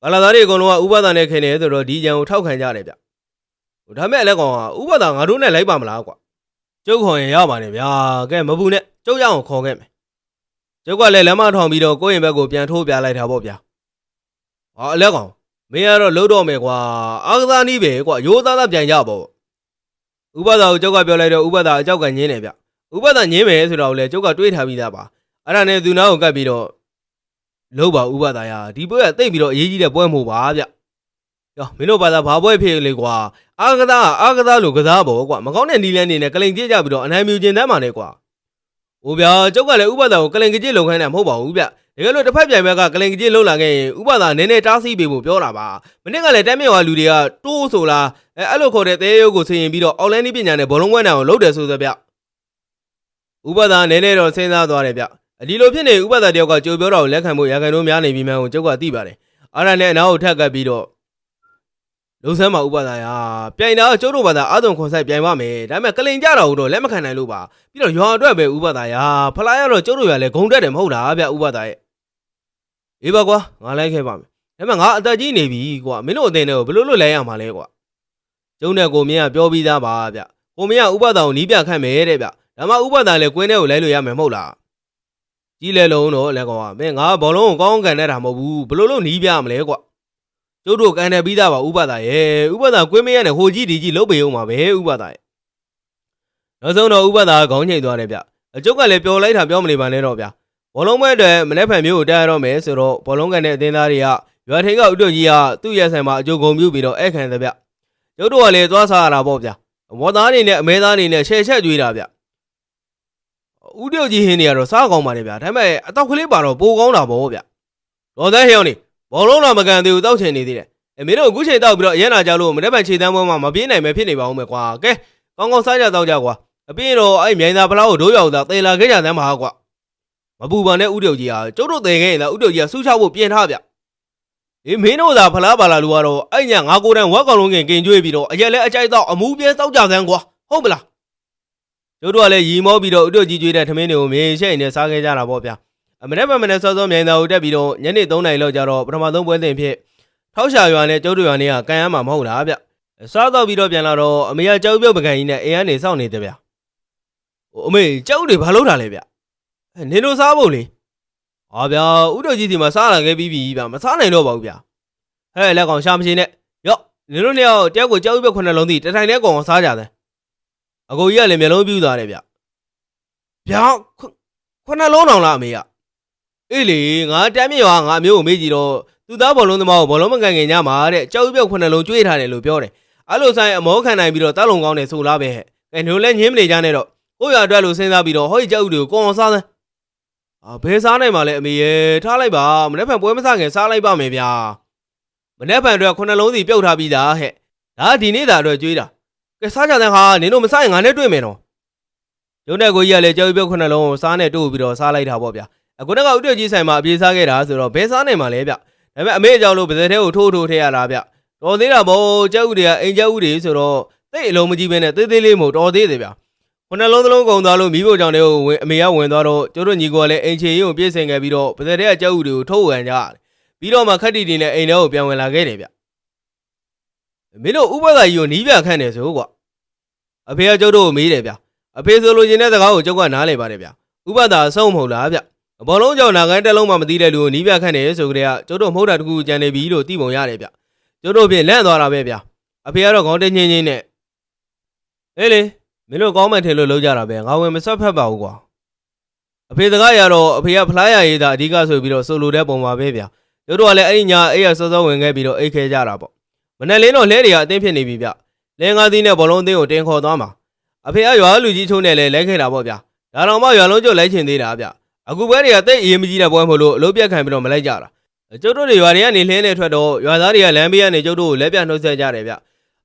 A: းကလာသားတွေအကုန်လုံးကဥပဒါနဲ့ခင်နေဆိုတော့ဒီကြံကိုထောက်ခံကြတယ်ဗျဒါမဲ့အလက်ကောင်ကဥပဒါငါတို့နဲ့လိုက်ပါမလားကွာကျုပ်ခေါ်ရင်ရပါတယ်ဗျာကဲမပူနဲ့ကျုပ်ရအောင်ခေါ်ခဲ့မယ်ကျုပ်ကလည်းလက်မထောင်ပြီးတော့ကိုယ့်ရင်ဘက်ကိုပြန်ထိုးပြလိုက်တာပေါ့ဗျာဟာအလက်ကောင်မင်းကတော့လှုပ်တော့မယ်ကွာအာကစားနီးပဲကွာရိုးသားသားပြန်ကြပေါ့ဥပဒါကိုကျုပ်ကပြောလိုက်တော့ဥပဒါအကြောက်ကညင်းတယ်ဗျဥပဒါညင်းမယ်ဆိုတော့လေကျုပ်ကတွေးထားပြီးသားပါအဲ့ဒါနဲ့သူနာကိုကပ်ပြီးတော့လှုပ်ပါဥပဒါရာဒီပွဲကတိတ်ပြီးတော့အရေးကြီးတဲ့ပွဲမဟုတ်ပါဗျရောမင်းတို့ဘာသာဘာပွဲဖြစ်လေကွာအာကစားလို့ကစားပေါ့ကွာမကောင်းတဲ့နီလန်းနေနဲ့ကလိန်ကြည့်ကြပြီးတော့အနိုင်မြူကျင်တမ်းပါနဲ့ကွာဟိုဗျာကျုပ်ကလည်းဥပဒါကိုကလိန်ကြည့်လုံခိုင်းတာမဟုတ်ပါဘူးဗျတကယ်လို့တစ်ဖက်ပြိုင်ဘက်ကကလိန်ကြည့်လုံလာခဲ့ရင်ဥပဒါနည်းနည်းတားဆီးပေးဖို့ပြောတာပါမနေ့ကလည်းတမ်းမြေဝါလူတွေကတိုးဆိုလားအဲ့လိုခေါ်တဲ့တဲရုပ်ကိုဆင်ရင်ပြီးတော့အောက်လန်းဒီပညာနဲ့ဘောလုံးဝဲနိုင်အောင်လုပ်တယ်ဆိုသဗျဥပဒါနည်းနည်းတော့စဉ်းစားသွားတယ်ဗျဒီလိုဖြစ်နေဥပဒါတယောက်ကကြိုပြောတာကိုလက်ခံဖို့ရာခိုင်နှုန်းများနေပြီမှန်းကိုကျုပ်ကသိပါတယ်အဲ့ဒါနဲ့အနားကိုထက်ကပ်ပြီးတော့လုံဆန်းမှာဥပဒါရာပြိုင်တာကျုပ်တို့ဘာသာအာသွန်ခွန်ဆိုင်ပြိုင်ပါမယ်ဒါပေမဲ့ကလိန်ကြတာတော့လက်မခံနိုင်လို့ပါပြီးတော့ရွာအတွက်ပဲဥပဒါရာဖလားရတော့ကျုပ်တို့ရလဲဂုံတက်တယ်မဟုတ်လားဗျဥပဒါရဲ့အေးပါကွာငါလိုက်ခဲ့ပါမယ်ဒါပေမဲ့ငါအသက်ကြီးနေပြီကွာမင်းတို့အတင်းတွေကိုဘယ်လိုလုပ်လဲရမှာလဲကွာ ကျုံနဲ့ကိုမင်းကပြောပြီးသားပါဗျကိုမင်းကဥပဒါကိုနီးပြခတ်မယ်တဲ့ဗျဒါမှဥပဒါလည်းကွင်းထဲကိုလဲလို့ရမယ်မဟုတ်လားကြီးလဲလုံးတော့လက်ကောင်ကမင်းငါဘောလုံးကိုကောင်းကန်နေတာမဟုတ်ဘူးဘလို့လို့နီးပြမလဲကွကျုပ်တို့ကန်တယ်ပြီးသားပါဥပဒါရဲ့ဥပဒါကွင်းမရနဲ့ဟိုကြီးဒီကြီးလုတ်ပေအောင်ပါပဲဥပဒါရဲ့နောက်ဆုံးတော့ဥပဒါခေါင်းချိန်သွားတယ်ဗျအကျုပ်ကလည်းပြောလိုက်တာပြောမနေပါနဲ့တော့ဗျဘောလုံးပွဲအတွက်မနေ့ဖန်မျိုးကိုတက်ရတော့မယ်ဆိုတော့ဘောလုံးကန်တဲ့အသင်းသားတွေကရွာထိန်ကဥတုကြီးကသူ့ရဲ့ဆိုင်မှာအကျုပ်ဂုံပြုပြီးတော့အဲ့ခံတယ်ဗျကျုပ်တို့ကလည်းသွားစားရတာပေါ့ဗျဝတ်သားနေနဲ့အမဲသားနေနဲ့ရှယ်ချက်ကြွေးတာဗျဥတုကြီးဟင်းတွေကတော့စားကောင်းပါတယ်ဗျဒါပေမဲ့အတော့ကလေးပါတော့ပိုကောင်းတာပေါ့ဗျတော်သားဟျောင်းနေဘောလုံးတော့မကန်သေးဘူးတောက်ချင်နေသေးတယ်မင်းတို့အခုချိန်တောက်ပြီးတော့အရင်လာကြလို့မနေ့ကခြေတန်းပွဲမှာမပြေးနိုင်မယ်ဖြစ်နေပါဦးမယ်ကွာကဲကောင်းကောင်းစားကြတော့ကြကွာအပြင်တော့အဲ့မြိုင်သာဖလားကိုဒိုးရောက်တာသေလာခဲ့ကြသမ်းပါကွာမပူပါနဲ့ဥတုကြီးဟာကျုပ်တို့သေခဲ့ရင်လားဥတုကြီးကဆူချဖို့ပြင်ထားဗျမင်းတို့သာဖလားပါလာလို့ကတော့အဲ့ညငါကိုယ်တိုင်ဝက်ကောင်လုံးကင်ကြွေးပြီးတော့အရက်လဲအကြိုက်တော့အမူပြဲစောက်ကြသမ်းကွာဟုတ်ပလားကျုပ်တို့ကလည်းရီမောပြီးတော့ဥတုကြီးကြွေးတဲ့ထမင်းတွေကိုမြေရှိတ်နေစားခဲ့ကြတာပေါ့ဗျာမနေ့ကမနေ့စောစောမြိုင်သာကိုတက်ပြီးတော့ညနေ3 နာရီလောက်ကျတော့ပထမဆုံးပွဲတင်ဖြစ်ထောက်ရှာရွာနဲ့ကျုပ်တို့ရွာနဲ့ကကန်ရမှာမဟုတ်လားဗျစားတော့ပြီးတော့ပြန်လာတော့အမေကကြောက်ပြုတ်ပကံကြီးနဲ့အိမ်ကနေစောင့်နေတယ်ဗျအမေကြောက်တွေဘာလုပ်တာလဲဗျနင်တို့စားဖို့လေဟာဗျာဥတုကြီးဒီမှာစားလာခဲ့ပြီးပြီဗျမစားနိုင်တော့ပါဘူးဗျဟဲ့လက်ကောင်ရှာမရှိနဲ့ရော့နင်တို့နှစ်ယောက်တယောက်ကိုကြောက်ပြုတ်9 လုံးစီတထိုင်နဲ့ကောင်စားကြတယ်အကိုကြီးကလည်းမျက်လုံးပြူးသွားတယ်ဗျဗျာ9 လုံးတောင်လားအမေကအေးလေငါတမ်းမြေရွာငါမျိုးကိုမေးကြည့်တော့သူသားဘောလုံးသမားကိုဘောလုံးမကန်ခင်ညမှာတဲ့ကြောက်ပြုတ်9 လုံးကျွေးထားတယ်လို့ပြောတယ်အဲ့လိုဆိုင်အမောခံနိုင်ပြီးတော့တောက်လုံကောင်းတယ်ဆိုလားပဲဟဲ့နင်တို့လည်းညင်းမနေကြနဲ့တော့ကိုရအတွက်လို့စဉ်းစားပြီးတော့ဟောဒီကြောက်တွေကိုကောင်းစားစမ်းဘယ်စားနိုင်မှာလဲအမေရဲ့ထားလိုက်ပါမနေ့ဖန်ပွဲမစားခင်စားလိုက်ပါမယ်ဗျာမနေ့ဖန်အတွက်9 လုံးစီပြုတ်ထားပြီးသားဟဲ့ဒါဒီနေ့သာအတွက်ကျွေးတာကဲစားကြတဲ့ဟာနင်တို့မစားရင်ငါနဲ့တွေ့မယ်နော်ရုံးတဲ့ကိုကြီးကလည်းကြောက်ပြုတ်9 လုံးကိုစားနဲ့တို့ပြီးတော့စားလိုက်တာပေါ့ဗျာအခုကဥတုကြီးဆိုင်မှာအပြေးစားခဲ့တာဆိုတော့ဘယ်စားနိုင်မှာလဲဗျဒါပေမဲ့အမေအကြောင်းလို့ပါဇက်ထဲကိုထိုးထည့်ရတာဗျတော်သေးတာပေါ့ကြောက်ဥတွေကအိမ်ကြောက်ဥတွေဆိုတော့တိတ်အလုံးမကြီးပဲနဲ့သေးသေးလေးမို့တော်သေးတယ်ဗျ9 လုံးသလုံးကုန်သွားလို့မိဖို့ကြောင့်လည်းအမေကဝင်သွားတော့ကျတို့ညီကိုကလည်းအိမ်ချေရင်ကိုပြည့်စင်ခဲ့ပြီးတော့ပါဇက်ထဲကကြောက်ဥတွေကိုထုတ်ဝင်ကြရတယ်ပြီးတော့မှခက်တီတီနဲ့အိမ်ထဲကိုပြန်ဝင်လာခဲ့တယ်ဗျမင်းတို့ဥပဒေကြီးကိုနီးပြခန့်နေဆိုကွာအဖေကကျုပ်တို့ကိုမေးတယ်ဗျအဖေဆိုလိုချင်တဲ့စကားကိုကျုပ်ကနားလည်ပါတယ်ဗျဥပဒေအဆုံးမဟုတ်လားဗျဘောလုံးကြောင့်နာကိုင်းတက်လုံးမှမသိတဲ့လူကိုနီးပြခန့်နေဆိုကြတဲ့ကကျုပ်တို့မဟုတ်တာတခုကြံနေပြီလို့သိပုံရတယ်ဗျကျုပ်တို့ဖြင့်လန့်သွားတာပဲဗျအဖေကတော့ခေါင်းတင်းချင်းချင်းနဲ့အေးလေမင်းတို့ကောင်းမှထင်လို့လုပ်ကြတာပဲငါဝင်မဆက်ဖက်ပါဘူးကွာအဖေစကားရတော့အဖေကဖလားရရေးတာအဓိကဆိုပြီးတော့ဆိုလိုတဲ့ပုံပါပဲဗျကျုပ်တို့ကလည်းအဲ့ဒီညာအဲ့ရစောစောဝင်ခဲ့ပြီးတော့အိတ်ခဲကြတာပေါ့မနေ့လင်းတော့လဲတွေကအသင်းဖြစ်နေပြီဗျလဲငါးသီးနဲ့ဘောလုံးအသင်းကိုတင်ခေါ်သွားမှာအဖေကရွာလူကြီးချိုးနဲ့လည်းလဲခဲ့တာပေါ့ဗျဒါတော့မှရွာလုံးကျုပ်လိုက်ချင်သေးတာဗျအခုပွဲတွေကတိတ်အေးမကြီးတဲ့ပွဲမို့လို့အလုပ်ပြတ်ခံပြီးတော့မလိုက်ကြတာကျုပ်တို့တွေရွာတွေကနေလှင်းနေထွက်တော့ရွာသားတွေကလမ်းဘေးကနေကျုပ်တို့ကိုလက်ပြနှုတ်ဆက်ကြတယ်ဗျ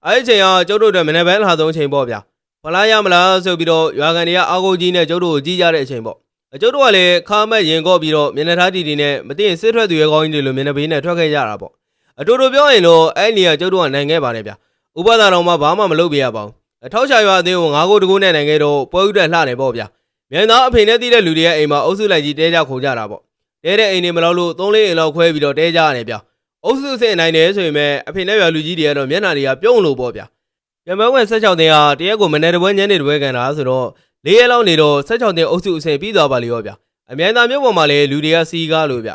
A: အဲ့ဒီချိန်ကကျုပ်တို့တွေမနေ့ပိုင်းလာဆုံးချိန်ပေါ့ဗျဖလားရမလားဆိုပြီးတော့ရွာကန်တွေကအာကိုကြီးနဲ့ကျုပ်တို့ကိုကြီးကြတဲ့အချိန်ပေါ့ကျုပ်တို့ကလည်းခါမက်ရင်ကော့ပြီးတော့မျက်နှာထားတီတီနဲ့မသိရင်စစ်ထွက်သူရဲကောင်းကြီးတွေလိုမျက်နှာဘေးနဲ့ထွက်ခဲ့ကြတာပေါ့အတူတူပြောရင်တော့အဲ့နေရာကျုပ်တို့ကနိုင်ခဲ့ပါတယ်ဗျဥပဒါတော်မှဘာမှမလုပ်ပြရပါဘူးထောက်ချရွာအသင်းကို9 ဂိုး 1 ဂိုးနဲ့နိုင်ခဲ့တော့ပွဲဥတက်လှတယ်ပေါ့ဗျမြန်သားအဖေနဲ့တီးတဲ့လူတွေရဲ့အိမ်မှာအုပ်စုလိုက်ကြီးတဲကြခုံကြတာပေါ့တဲတဲ့အိမ်တွေမလောက်လို့3 4အိမ်လောက်ခွဲပြီးတော့တဲကြရတယ်ဗျအုပ်စုစစ်နိုင်တယ်ဆိုရင်ပဲအဖေနဲ့ရွာလူကြီးတွေကတော့မျက်နှာတွေကပြုံးလို့ပေါ့ဗျပြန်ပွဲဝင်16တင်ဟာတရက်ကိုမနေ့တပွဲညနေတပွဲကန်တာဆိုတော့4 ရက်လောက်နေတော့16တင်အုပ်စုအဆင်ပြီးသွားပါလေရောဗျအမြန်သားမျိုးပေါ်မှာလည်းလူတွေကစီးကားလို့ဗျ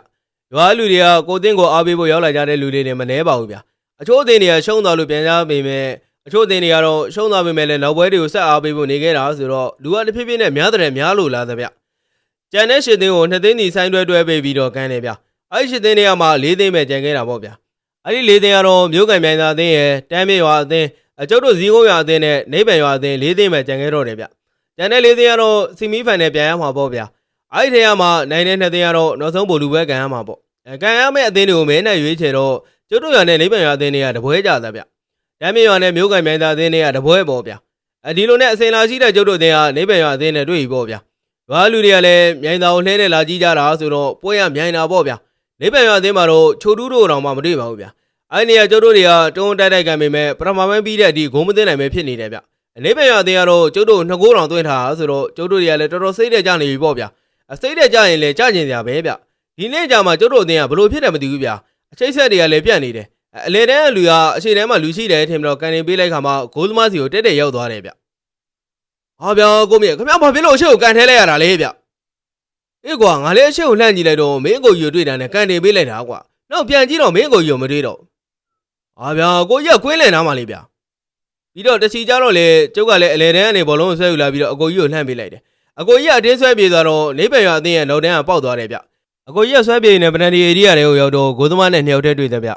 A: ရွာလူတွေကကိုတင်းကိုအားပေးဖို့ရောက်လာကြတဲ့လူတွေနဲ့မနှဲပါဘူးဗျအချို့အသင်းတွေကရှုံးသွားလို့ပြန်ကြပေမဲ့အချို့အသင်းတွေကတော့ရှုံးသွားပေမဲ့လည်းနောက်ပွဲတွေကိုဆက်အားပေးဖို့နေခဲ့တာဆိုတော့လူကတစ်ဖြည်းဖြည်းနဲ့များတဲ့များလို့လားသဗျကျန်တဲ့8 သိန်းကို2 သိန်းစီဆိုင်တွဲပေးပြီးတော့ကန်တယ်ဗျအဲ့ဒီ8 သိန်းတွေကမှ4 သိန်းပဲကျန်ခဲ့တာပေါ့ဗျအဲ့ဒီ4 သိန်းကတော့မြို့ကန်မြိုင်သာအသင်းရဲ့တမ်းမြေရွာအသင်းအကျုပ်တို့ဇီးကုန်းရွာအသင်းနဲ့နေပန်ရွာအသင်း4 သိန်းပဲကျန်ခဲ့တော့တယ်ဗျကျန်တဲ့4 သိန်းကတော့စီမီဖန်နဲ့ပြန်ရမှာပေါ့ဗျအဲ့ဒီထဲမှာနိုင်တဲ့2 သိန်းကတော့နောက်ဆုံးဗိုလ်လူပဲကန်ရမှာပေါ့ကန်ရမယ့်အသင်းတွေကိုမဲနဲ့ရွေးချယ်တော့ကျုပ်တို့ရွာနဲ့နေပန်ရွာအသင်းတွေကတပွဲကြတာဗျတမ်းမြေရွာနဲ့မြို့ကန်မြိုင်သာအသင်းတွေကတပွဲပေါ့ဗျဒီလိုနဲ့အစင်လာရှိတဲ့ကျုပ်တို့အသင်းကနေပန်ရွာအသင်းနဲ့တွေ့ပြီပေါ့ဗျရွာလူတွေကလည်းမြိုင်သာကိုလှဲနဲ့လာကြည့်ကြတာဆိုတော့ပွဲရမြိုင်တာပေါ့ဗျနေပန်ရွာအသင်းမှာတော့ချိုတူးတို့တောင်မှမတွေ့ပါဘူးဗျအဲ့နေရာကျုပ်တို့တွေကတုံးတိုက်တိုက်ကန်ပေမဲ့ပထမပိုင်းပြီးတဲ့အထိဂုံးမသိနိုင်ပဲဖြစ်နေတယ်ဗျနေပန်ရွာအသင်းကတော့ကျုပ်တို့2 ဂိုးတောင်သွင်းထားဆိုတော့ကျုပ်တို့တွေကလည်းတော်တော်စိတ်တဲ့ကြနေပြီပေါ့ဗျစိတ်တဲ့ကြရင်လည်းကြကျင်စရာပဲဗျဒီနေ့ကြမှာကျုပ်တို့အသင်းကဘလို့ဖြစ်တယ်မသိဘူးဗျအချိတ်ဆက်တွေကလည်းပြတ်နေတယ် အလေတန်းလူကအရှိတန်းမှာလူရှိတယ်ထင်ပြီးတော့ကန်နေပေးလိုက်ခါမှာဂိုးသမားစီကိုတက်တက်ရောက်သွားတယ်ဗျဟာဗျာကိုမြင့်ခင်ဗျာဘာဖြစ်လို့အရှိကိုကန်ထဲလိုက်ရတာလဲဗျအေးကွာငါလည်းအရှိကိုလှမ်းကြည့်လိုက်တော့မင်းကိုယူတွေ့တာနဲ့ကန်နေပေးလိုက်တာကွာနောက်ပြန်ကြည့်တော့မင်းကိုယူမတွေ့တော့ဟာဗျာကိုကြီးကကွင်းလည်နားမှာလေဗျပြီးတော့တချီကြတော့လေကျုပ်ကလည်းအလေတန်းကနေဘောလုံးဆွဲယူလာပြီးတော့အကိုကြီးကိုလှမ်းပေးလိုက်တယ်အကိုကြီးကအတင်းဆွဲပြေးသွားတော့နေပယ်ရွာအတင်းရဲ့နောက်တန်းကပေါက်သွားတယ်ဗျအကိုကြီးကဆွဲပြေးနေပနဒီအေရီးယာတွေကိုရောက်တော့ဂိုးသမားနဲ့နှစ်ယောက်တည်းတွေ့တယ်ဗျ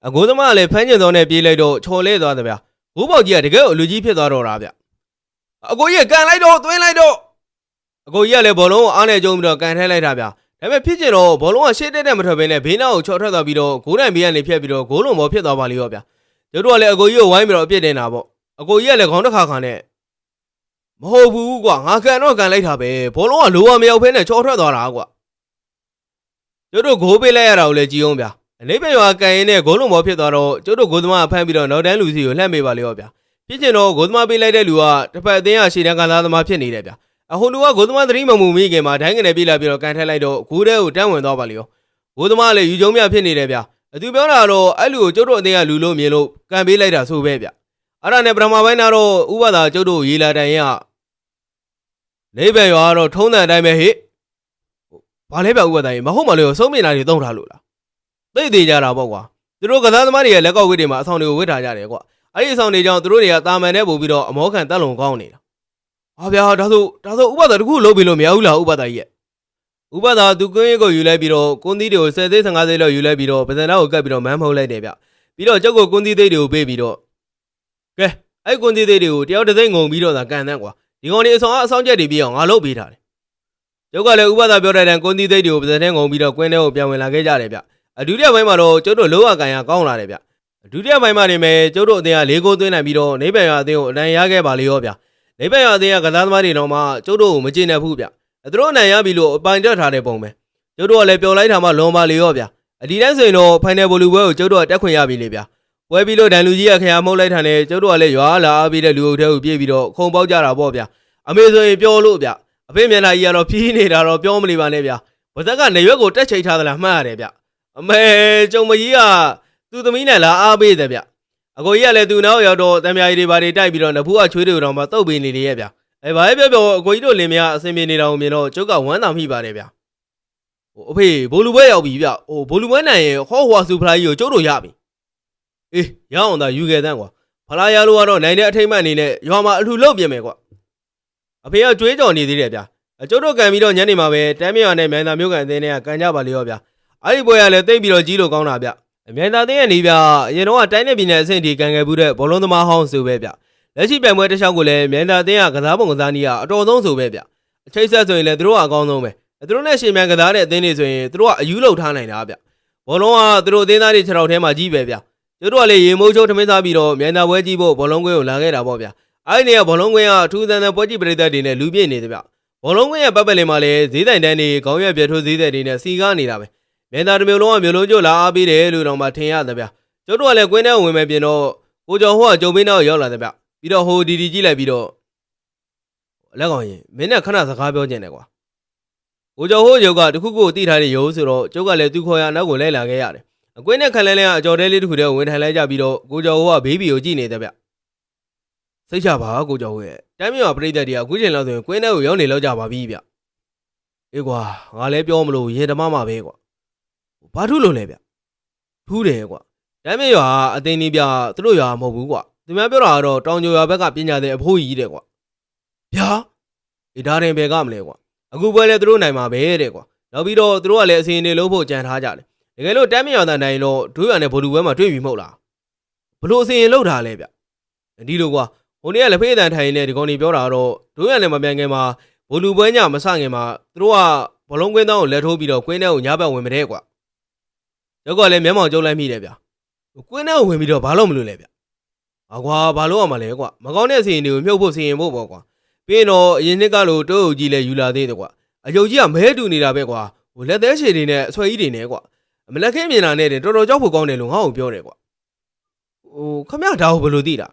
A: အကိုသမားကလည်းဖမ်းကျင်သောနဲ့ပြေးလိုက်တော့ချော်လဲသွားတယ်ဗျဂိုးပေါက်ကြီးကတကယ်ကိုလူကြီးဖြစ်သွားတော့တာဗျအကိုကြီးကကန်လိုက်တော့သွင်းလိုက်တော့အကိုကြီးကလည်းဘောလုံးကိုအားနဲ့ကျုံပြီးတော့ကန်ထဲလိုက်တာဗျဒါပေမဲ့ဖြစ်ကျင်တော့ဘောလုံးကရှေ့တက်တက်မထွက်ဘဲနဲ့ဘေးနောက်ကိုချော်ထွက်သွားပြီးတော့ဂိုးနိုင်ဘေးကနေဖြတ်ပြီးတော့ဂိုးလုံးပေါ်ဖြစ်သွားပါလိမ့်ရောဗျကျတို့ကလည်းအကိုကြီးကိုဝိုင်းပြီးတော့အပြစ်တင်တာပေါ့အကိုကြီးကလည်းခေါင်းတစ်ခါခါနဲ့မဟုတ်ဘူးကွာငါကန်တော့ကန်လိုက်တာပဲဘောလုံးကလိုဝမရောက်ဖဲနဲ့ချော်ထွက်သွားတာကွာကျတို့ဂိုးပေးလိုက်ရတာကိုလည်းကြည်အောင်ဗျအနေပြရွာကန်ရင်နဲ့ဂိုးလုံးပေါ်ဖြစ်သွားတော့ကျတို့ဂိုးသမားဖမ်းပြီးတော့နောက်တန်းလူစီကိုလှမ်းပေးပါလေရောဗျဖြစ်ကျင်တော့ဂိုးသမားပေးလိုက်တဲ့လူကတစ်ဖက်အသင်းကရှေ့တန်းကစားသမားဖြစ်နေတယ်ဗျအဟိုလူကဂိုးသမားသတိမမူမိခင်မှာဒိုင်းကနေပြေးလာပြီးတော့ကန်ထက်လိုက်တော့ဂိုးထဲကိုတန်းဝင်သွားပါလေရောဂိုးသမားလည်းယူကျုံမြဖြစ်နေတယ်ဗျအသူပြောတာတော့အဲ့လူကိုကျတို့အသင်းကလူလို့မြင်လို့ကန်ပေးလိုက်တာဆိုပဲဗျအဲ့ဒါနဲ့ပထမပိုင်းတော့ဥပဒါကျတို့ရေလာတိုင်ရနေပယ်ရွာကတော့ထုံးတဲ့အတိုင်းပဲဟေ့ဘာလဲဗျဥပဒါကြီးမဟုတ်မလို့ဆုံးမြင်တာတွေတုံးထားလို့လားသိသေးကြတာပေါ့ကွာသူတို့ကစားသမားတွေရဲ့လက်ကောက်ဝိတ်တွေမှာအဆောင်တွေကိုဝစ်ထားကြတယ်ကွာအဲ့ဒီအဆောင်တွေကြောင့်သူတို့တွေကတာမန်နဲ့ပို့ပြီးတော့အမောခံတက်လုံကောင်းနေတာဟာဗျာဒါဆိုဥပဒါတခုလုံးပြီးလို့မရဘူးလားဥပဒါကြီးရဲ့ဥပဒါသူကွင်းကိုယူလိုက်ပြီးတော့ကွန်းသီးတွေကို10သိန်း15သိန်းလောက်ယူလိုက်ပြီးတော့ပဇန်သားကိုကတ်ပြီးတော့မန်းမဟုတ်လိုက်တယ်ဗျပြီးတော့ကျုပ်ကိုကွန်းသီးသိန်းတွေကိုပေးပြီးတော့ကဲအဲ့ကွန်းသီးသိန်းတွေကိုတယောက်တစ်သိန်းငုံပြီးတော့သာကန်တန်းကွာဒီကောင်တွေအဆောင်ချက်တွေပြီးအောင်ငါလုပ်ပေးထားတယ်ကျုပ်ကလည်းဥပဒါပြောတဲ့တန်းကွန်းသီးသိန်းတွေကိုပဇန်ထဲငုံပြီးတော့ကွင်းထဲကိုပြန်ဝင်လာခဲ့ကြတယ်ဗျအဒုတိယပိုင်းမှာတော့ကျုပ်တို့လောကကန်ရကောင်းလာတယ်ဗျဒုတိယပိုင်းမှာနေမယ်ကျုပ်တို့အသင်းက၄ဂိုးသွင်းနိုင်ပြီးတော့နေပယ်ရွာအသင်းကိုအနိုင်ရခဲ့ပါလေရောဗျနေပယ်ရွာအသင်းကကစားသမားတွေတော့မှကျုပ်တို့ကိုမကျေနပ်ဘူးဗျသူတို့အနိုင်ရပြီလို့အပိုင်တက်ထားတဲ့ပုံပဲကျုပ်တို့ကလည်းပျော်လိုက်တာမှလွန်ပါလေရောဗျအဒီတိုင်းဆိုရင်တော့ဖိုင်နယ်ဗိုလ်လူပွဲကိုကျုပ်တို့ကတက်ခွင့်ရပြီလေဗျပွဲပြီးလို့ဒန်လူကြီးကခရမှုတ်လိုက်တာနဲ့ကျုပ်တို့ကလည်းရွာလာအားပြီးတဲ့လူအုပ်ထဲကိုပြေးပြီးတော့ခုံပေါက်ကြတာပေါ့ဗျအမေဆိုရင်ပျော်လို့ဗျအဖေမျက်နှာကြီးကတော့ဖြီးနေတာတော့ပြောမနေပါနဲ့ဗျဗဇက်ကနေရွက်ကိုတက်ချိတ်ထားသလားမှတ်ရတယ်ဗျအမေကျုံမကြီးကသူ့သမီးနဲ့လာအားပေးတယ်ဗျအကိုကြီးကလည်းသူ့နောက်ရောက်တော့တံမြာကြီးတွေဘာတွေတိုက်ပြီးတော့နဖူးကချွေးတွေတော့မှတုတ်ပေးနေလေရဲ့ဗျဘာပဲပြောအကိုကြီးတို့လင်မယားအစင်ပြေနေတာကိုမြင်တော့ကျုပ်ကဝမ်းသာမိပါတယ်ဗျအဖေဘိုလူပွဲရောက်ပြီဗျဘိုလူပွဲနိုင်ရင်ဟောဟွာစုဖလားကြီးကိုကျုပ်တို့ရပြီအေးရအောင်သာယူခဲ့တဲ့ကွာဖလားရလို့ကတော့နိုင်တဲ့အထိမ့်မှန်အနေနဲ့ရွာမှာအလှလုပ်ပြင်မယ်ကွာအဖေကကြွေးကြော်နေသေးတယ်ဗျကျုပ်တို့ကန်ပြီးတော့ညနေမှာပဲတမ်းမြောင်နဲ့မြိုင်သာမျိုးကန်အသင်းတွေကကန်ကြပါလေရောဗျအဲ့ဒီပွဲကလည်းတိတ်ပြီးတော့ကြီးလို့ကောင်းတာဗျမြိုင်သာအသင်းရဲ့နေဗျအရင်တော့တိုင်းနယ်ပြည်နယ်အဆင့်ဒီကန်ခဲ့ဘူးတဲ့ဘောလုံးသမားဟောင်းဆိုပဲဗျလက်ရှိပြိုင်ပွဲတစ်လျှောက်ကိုလည်းမြိုင်သာအသင်းကကစားပုံကစားနည်းကအတော်ဆုံးဆိုပဲဗျအချိတ်ဆက်ဆိုရင်လည်းသူတို့ကအကောင်းဆုံးပဲသူတို့နဲ့ရှင်မြန်ကစားတဲ့အသင်းတွေဆိုရင်သူတို့ကအယူလောက်ထားနိုင်တာဗျဘောလုံးကသူတို့အသင်းသားတွေ6ထောက်ထဲမှာကြီးပဲဗျသူတို့ကလည်းရေမိုးချိုးထမင်းစားပြီးတော့မြိုင်သာပွဲကြီးဖို့ဘောလုံးကွင်းကိုလာခဲ့တာပေါ့ဗျအဲ့ဒီနေကဘောလုံးကွင်းကအထူးသန်ပွဲကြီးပရိသတ်တွေနဲ့လူပြည့်နေတယ်ဗျဘောလုံးကွင်းရဲ့ပတ်ပတ်လည်မှာလည်းဈေးတိုင်တန်းတွေခေါင်းရွက်ပြထိုးဈေးသက်တွေနဲ့စီကားနေတာပဲမြိုင်သာတစ်မျိုးလုံးကမျိုးလုံးကျိုးလာအားပေးတယ်လို့တော့မှထင်ရတယ်ဗျကျုပ်တို့ကလည်းကွင်းထဲဝင်မယ်ပြင်တော့ကိုကျော်ဟိုကကြုံပေးတော့ရောက်လာတယ်ဗျပြီးတော့ဟိုဒီကြည့်လိုက်ပြီးတော့လက်ကောင်ရင်မင်းနဲ့ခဏစကားပြောကျင်တယ်ကွာကိုကျော်ဟိုရုပ်ကတခုခုတိထားတဲ့ရုပ်ဆိုတော့ကျုပ်ကလည်းသူခေါ်ရနောက်ကိုလိုက်လာခဲ့ရတယ်အကွင်းနဲ့ခက်လဲလဲကအကြော်တဲလေးတစ်ခုတည်းဝင်ထိုင်လိုက်ကြပြီးတော့ကိုကျော်ဟိုကဘေးဘီကိုကြည့်နေတယ်ဗျစိတ်ချပါကိုကျော်ဟိုရဲ့တမ်းမြောင်ပရိသတ်တွေကအခုချိန်လောက်ဆိုရင်ကွင်းထဲကိုရောက်နေလောက်ကြပါပြီဗျအေးကွာငါလည်းပြောမလို့ရေဓမ္မမှာပဲကွာဘာထူးလို့လဲဗျထူးတယ်ကွာတမ်းမြေရွာအသိန်းကြီးဗျသူတို့ရွာမဟုတ်ဘူးကွာသူများပြောတာကတော့တောင်ကျော်ရွာဘက်ကပညာတဲ့အဖိုးကြီးတဲ့ကွာဗျာအေးဒါရင်ဘယ်ကမလဲကွာအခုပွဲလဲသူတို့နိုင်မှာပဲတဲ့ကွာနောက်ပြီးတော့သူတို့ကလည်းအစီအစဉ်လုံးဖို့ကြံထားကြတယ်တကယ်လို့တမ်းမြေရွာနိုင်တော့ဒွေးရွာနဲ့ဗိုလ်လူပွဲမှာတွေ့ပြီမဟုတ်လားဘလို့အစီအစဉ်လုံးထားလဲဗျဒီလိုကွာဟိုနေ့ကလက်ဖေးအတန်ထိုင်နေဒီကောင်တွေပြောတာတော့ဒွေးရွာနဲ့မပြန်ခင်မှာဗိုလ်လူပွဲညမဆခင်မှာသူတို့ကဘလုံးကွင်းတောင်းကိုလက်ထိုးပြီးတော့ကွင်းထဲကိုညဘက်ဝင်မတဲ့ကွာရောက်ကလည်းမျက်မှောင်ကျုံလိုက်မိတယ်ဗျကွင်းထဲကိုဝင်ပြီးတော့ဘာလို့မလို့လဲဗျကွာဘာလို့ရမှာလဲကွာမကောင်းတဲ့စီရင်တွေကိုမြုပ်ဖို့စီရင်ဖို့ပေါ့ကွာပြီးရင်တော့အရင်နှစ်ကလို့တိုးအုပ်ကြီးလဲယူလာသေးတယ်ကွာအယုတ်ကြီးကမဲတူနေတာပဲကွာဟိုလက်သေးရှည်တွေနဲ့အဆွဲကြီးတွေနဲ့ကွာမလက်ခင်းမြင်တာနဲ့တော်တော်ကြောက်ဖို့ကောင်းတယ်လို့ငါ့ကိုပြောတယ်ကွာခမရဒါကိုဘယ်လိုသိတာ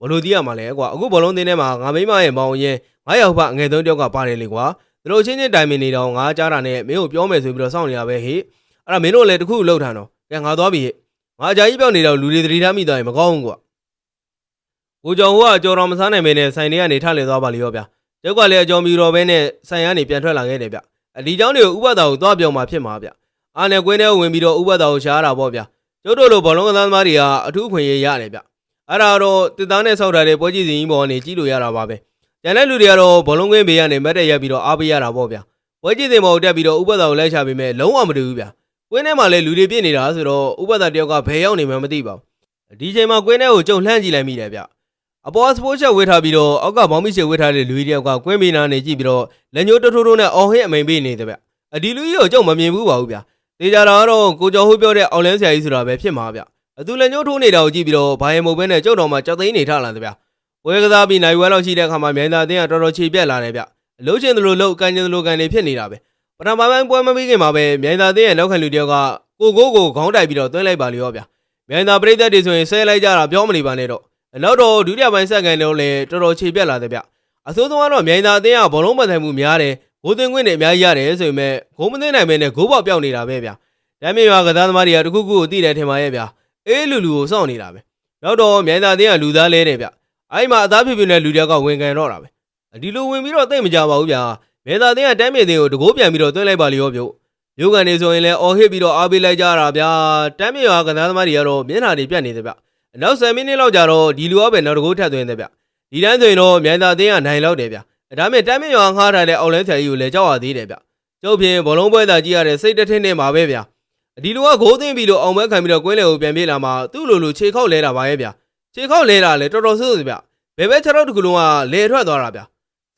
A: ဘယ်လိုသိရမှာလဲကွာအခုဘောလုံးသင်းထဲမှာငါမိမရဲ့မောင်ရင်ငါရောက်ဖအငယ်ဆုံးတယောက်ကပါတယ်လေကွာသူတို့ချင်းချင်းတိုင်ပင်နေတော့ငါကြားတာနဲ့မင်းကိုပြောမယ်ဆိုပြီးတော့စောင့်နေတာပဲဟေ့အဲ့ဒါမင်းတို့လည်းတခုလောက်ထန်တော့ကဲငါသွားပြီဟေ့ ငါအကြာကြီးပြောက်နေတော့လူတွေသတိထားမိသွားရင်မကောင်းဘူးကွာကိုကျော်ဟိုကကြော်တော်မစားနိုင်မင်းနဲ့ဆိုင်တွေကနေထလှည့်သွားပါလေရောဗျာကျုပ်ကလည်းအကျော်မီတော်ပဲနဲ့ဆိုင်ကနေပြန်ထွက်လာခဲ့တယ်ဗျဒီเจ้าတွေကိုဥပဒါကိုသွားပြောင်းมาဖြစ်မှာဗျအားနဲ့ကွင်းထဲဝင်ပြီးတော့ဥပဒါကိုရှားတာပေါ့ဗျကျုပ်တို့လိုဘောလုံးကစားသမားတွေကအထူးခွင့်ရရတယ်ဗျအဲ့ဒါတော့တစ်သားနဲ့ဆောက်ထားတဲ့ပွဲကြည့်စီပေါ်ကနေကြည့်လို့ရတာပါပဲကျန်တဲ့လူတွေကတော့ဘောလုံးကွင်းဘေးကနေမတ်တက်ရက်ပြီးတော့အားပေးရတာပေါ့ဗျပွဲကြည့်စီပေါ်တက်ပြီးတော့ဥပဒါကိုလိုက်ချပေးမယ်လုံးဝမတူဘူးဗျကွင်းထဲမှာလည်းလူတွေပြည့်နေတာဆိုတော့ဥပဒါတယောက်ကဘယ်ရောက်နေမှမသိပါဘူးဒီချိန်မှာကွင်းထဲကိုကျုံလှမ်းကြည့်လိုက်မိတယ်ဗျအပေါ်စပိုးချက်ဝေးထားပြီးတော့အောက်ကဘောင်းမီရှယ်ဝေးထားတဲ့လူကြီးတယောက်ကကွင်းဘေးနာနေကြည့်ပြီးတော့လက်ညှိုးတိုးတိုးနဲ့အော်ဟစ်အမိန်ပေးနေတယ်ဗျဒီလူကြီးကိုကျုံမမြင်ဘူးပါဘူးဗျတေချာတာကတော့ကိုကျော်ဟိုးပြောတဲ့အောင်လန်းဆရာကြီးဆိုတာပဲဖြစ်မှာဗျသူလက်ညှိုးထိုးနေတာကိုကြည့်ပြီးတော့ဘာရင်မုတ်ပဲနဲ့ကျုပ်တော်မှာကြောက်သိန်းနေထလာတယ်ဗျဝဲကစားပြီးနိုင်ဝဲလောက်ရှိတဲ့အခါမှာမြိုင်သာတင်းကတော်တော်ခြေပြက်လာတယ်ဗျလှုပ်ရှင်သလိုလှုပ်ကန်ကျင်သလိုကန်နေဖြစ်နေတာပဲပထမပိုင်းပွဲမပြီးခင်မှာပဲမြိုင်သာတင်းရဲ့နောက်ခံလူတယောက်ကကိုခေါင်းတိုက်ပြီးတော့သွင်းလိုက်ပါလေရောဗျမြိုင်သာပရိသတ်တွေဆိုရင်ဆဲလိုက်ကြတာပြောမနေပါနဲ့တော့နောက်တော့ဒုတိယပိုင်းဆက်ကန်တော့လေတော်တော်ခြေပြက်လာတယ်ဗျအဆိုးဆုံးကတော့မြိုင်သာတင်းကဘောလုံးပတ်သက်မှုများတယ်ဂိုးသွင်းခွင့်တွေအများကြီးရတယ်ဆိုပေမဲ့ဂိုးမသွင်းနိုင်ပဲနဲ့ဂိုးပေါက်ပြောက်နေတာပဲဗျတမ်းမြေရွာကစားသမားတွေကတခုခုကိုသိတယ်ထင်ပါရဲ့ဗျအေးလူကိုစောင့်နေတာပဲနောက်တော့မြိုင်သာတင်းကလူသားလဲတယ်ဗျအဲ့မှာအသားဖြူဖြူနဲ့လူတယောက်ကဝင်ကန်တော့တာပဲဒီလိုဝင်ပြီးတော့သိမကြပါဘူးဗျမြိုင်သာတင်းကတမ်းမြေတင်းကိုတကိုးပြန်ပြီးတော့သွင်းလိုက်ပါလေရောမျိုးကန်နေဆိုရင်လည်းအော်ဟစ်ပြီးတော့အားပေးလိုက်ကြတာဗျတမ်းမြေရွာကစားသမားတွေကတော့မျက်နှာတွေပြတ်နေတယ်ဗျနောက်10မိနစ်လောက်ကြာတော့ဒီလူကပဲနောက်တကိုးထပ်သွင်းတယ်ဗျဒီတိုင်းဆိုရင်တော့မြိုင်သာတင်းကနိုင်လောက်တယ်ဗျဒါမဲ့တမ်းမြေရွာငှားထားတဲ့အောက်လန်းဆရာကြီးကိုလည်းကြောက်ရသေးတယ်ဗျကျုပ်ဖြင့်ဘောလုံးပွဲသားကြီးရတဲ့စိတ်တထင်းနဲ့မှာပဲဗျဒီလူကဂိုးသွင်းပြီးတော့အောင်ပွဲခံပြီးတော့ကွင်းလေကိုပြန်ပြေးလာမှသူ့လိုခြေခောက်လဲတာပါရဲ့ဗျခြေခောက်လဲတာလည်းတော်တော်ဆိုးဆိုးဗျဘယ်ဘက်ခြေထောက်တစ်ခုလုံးကလဲထွက်သွားတာဗ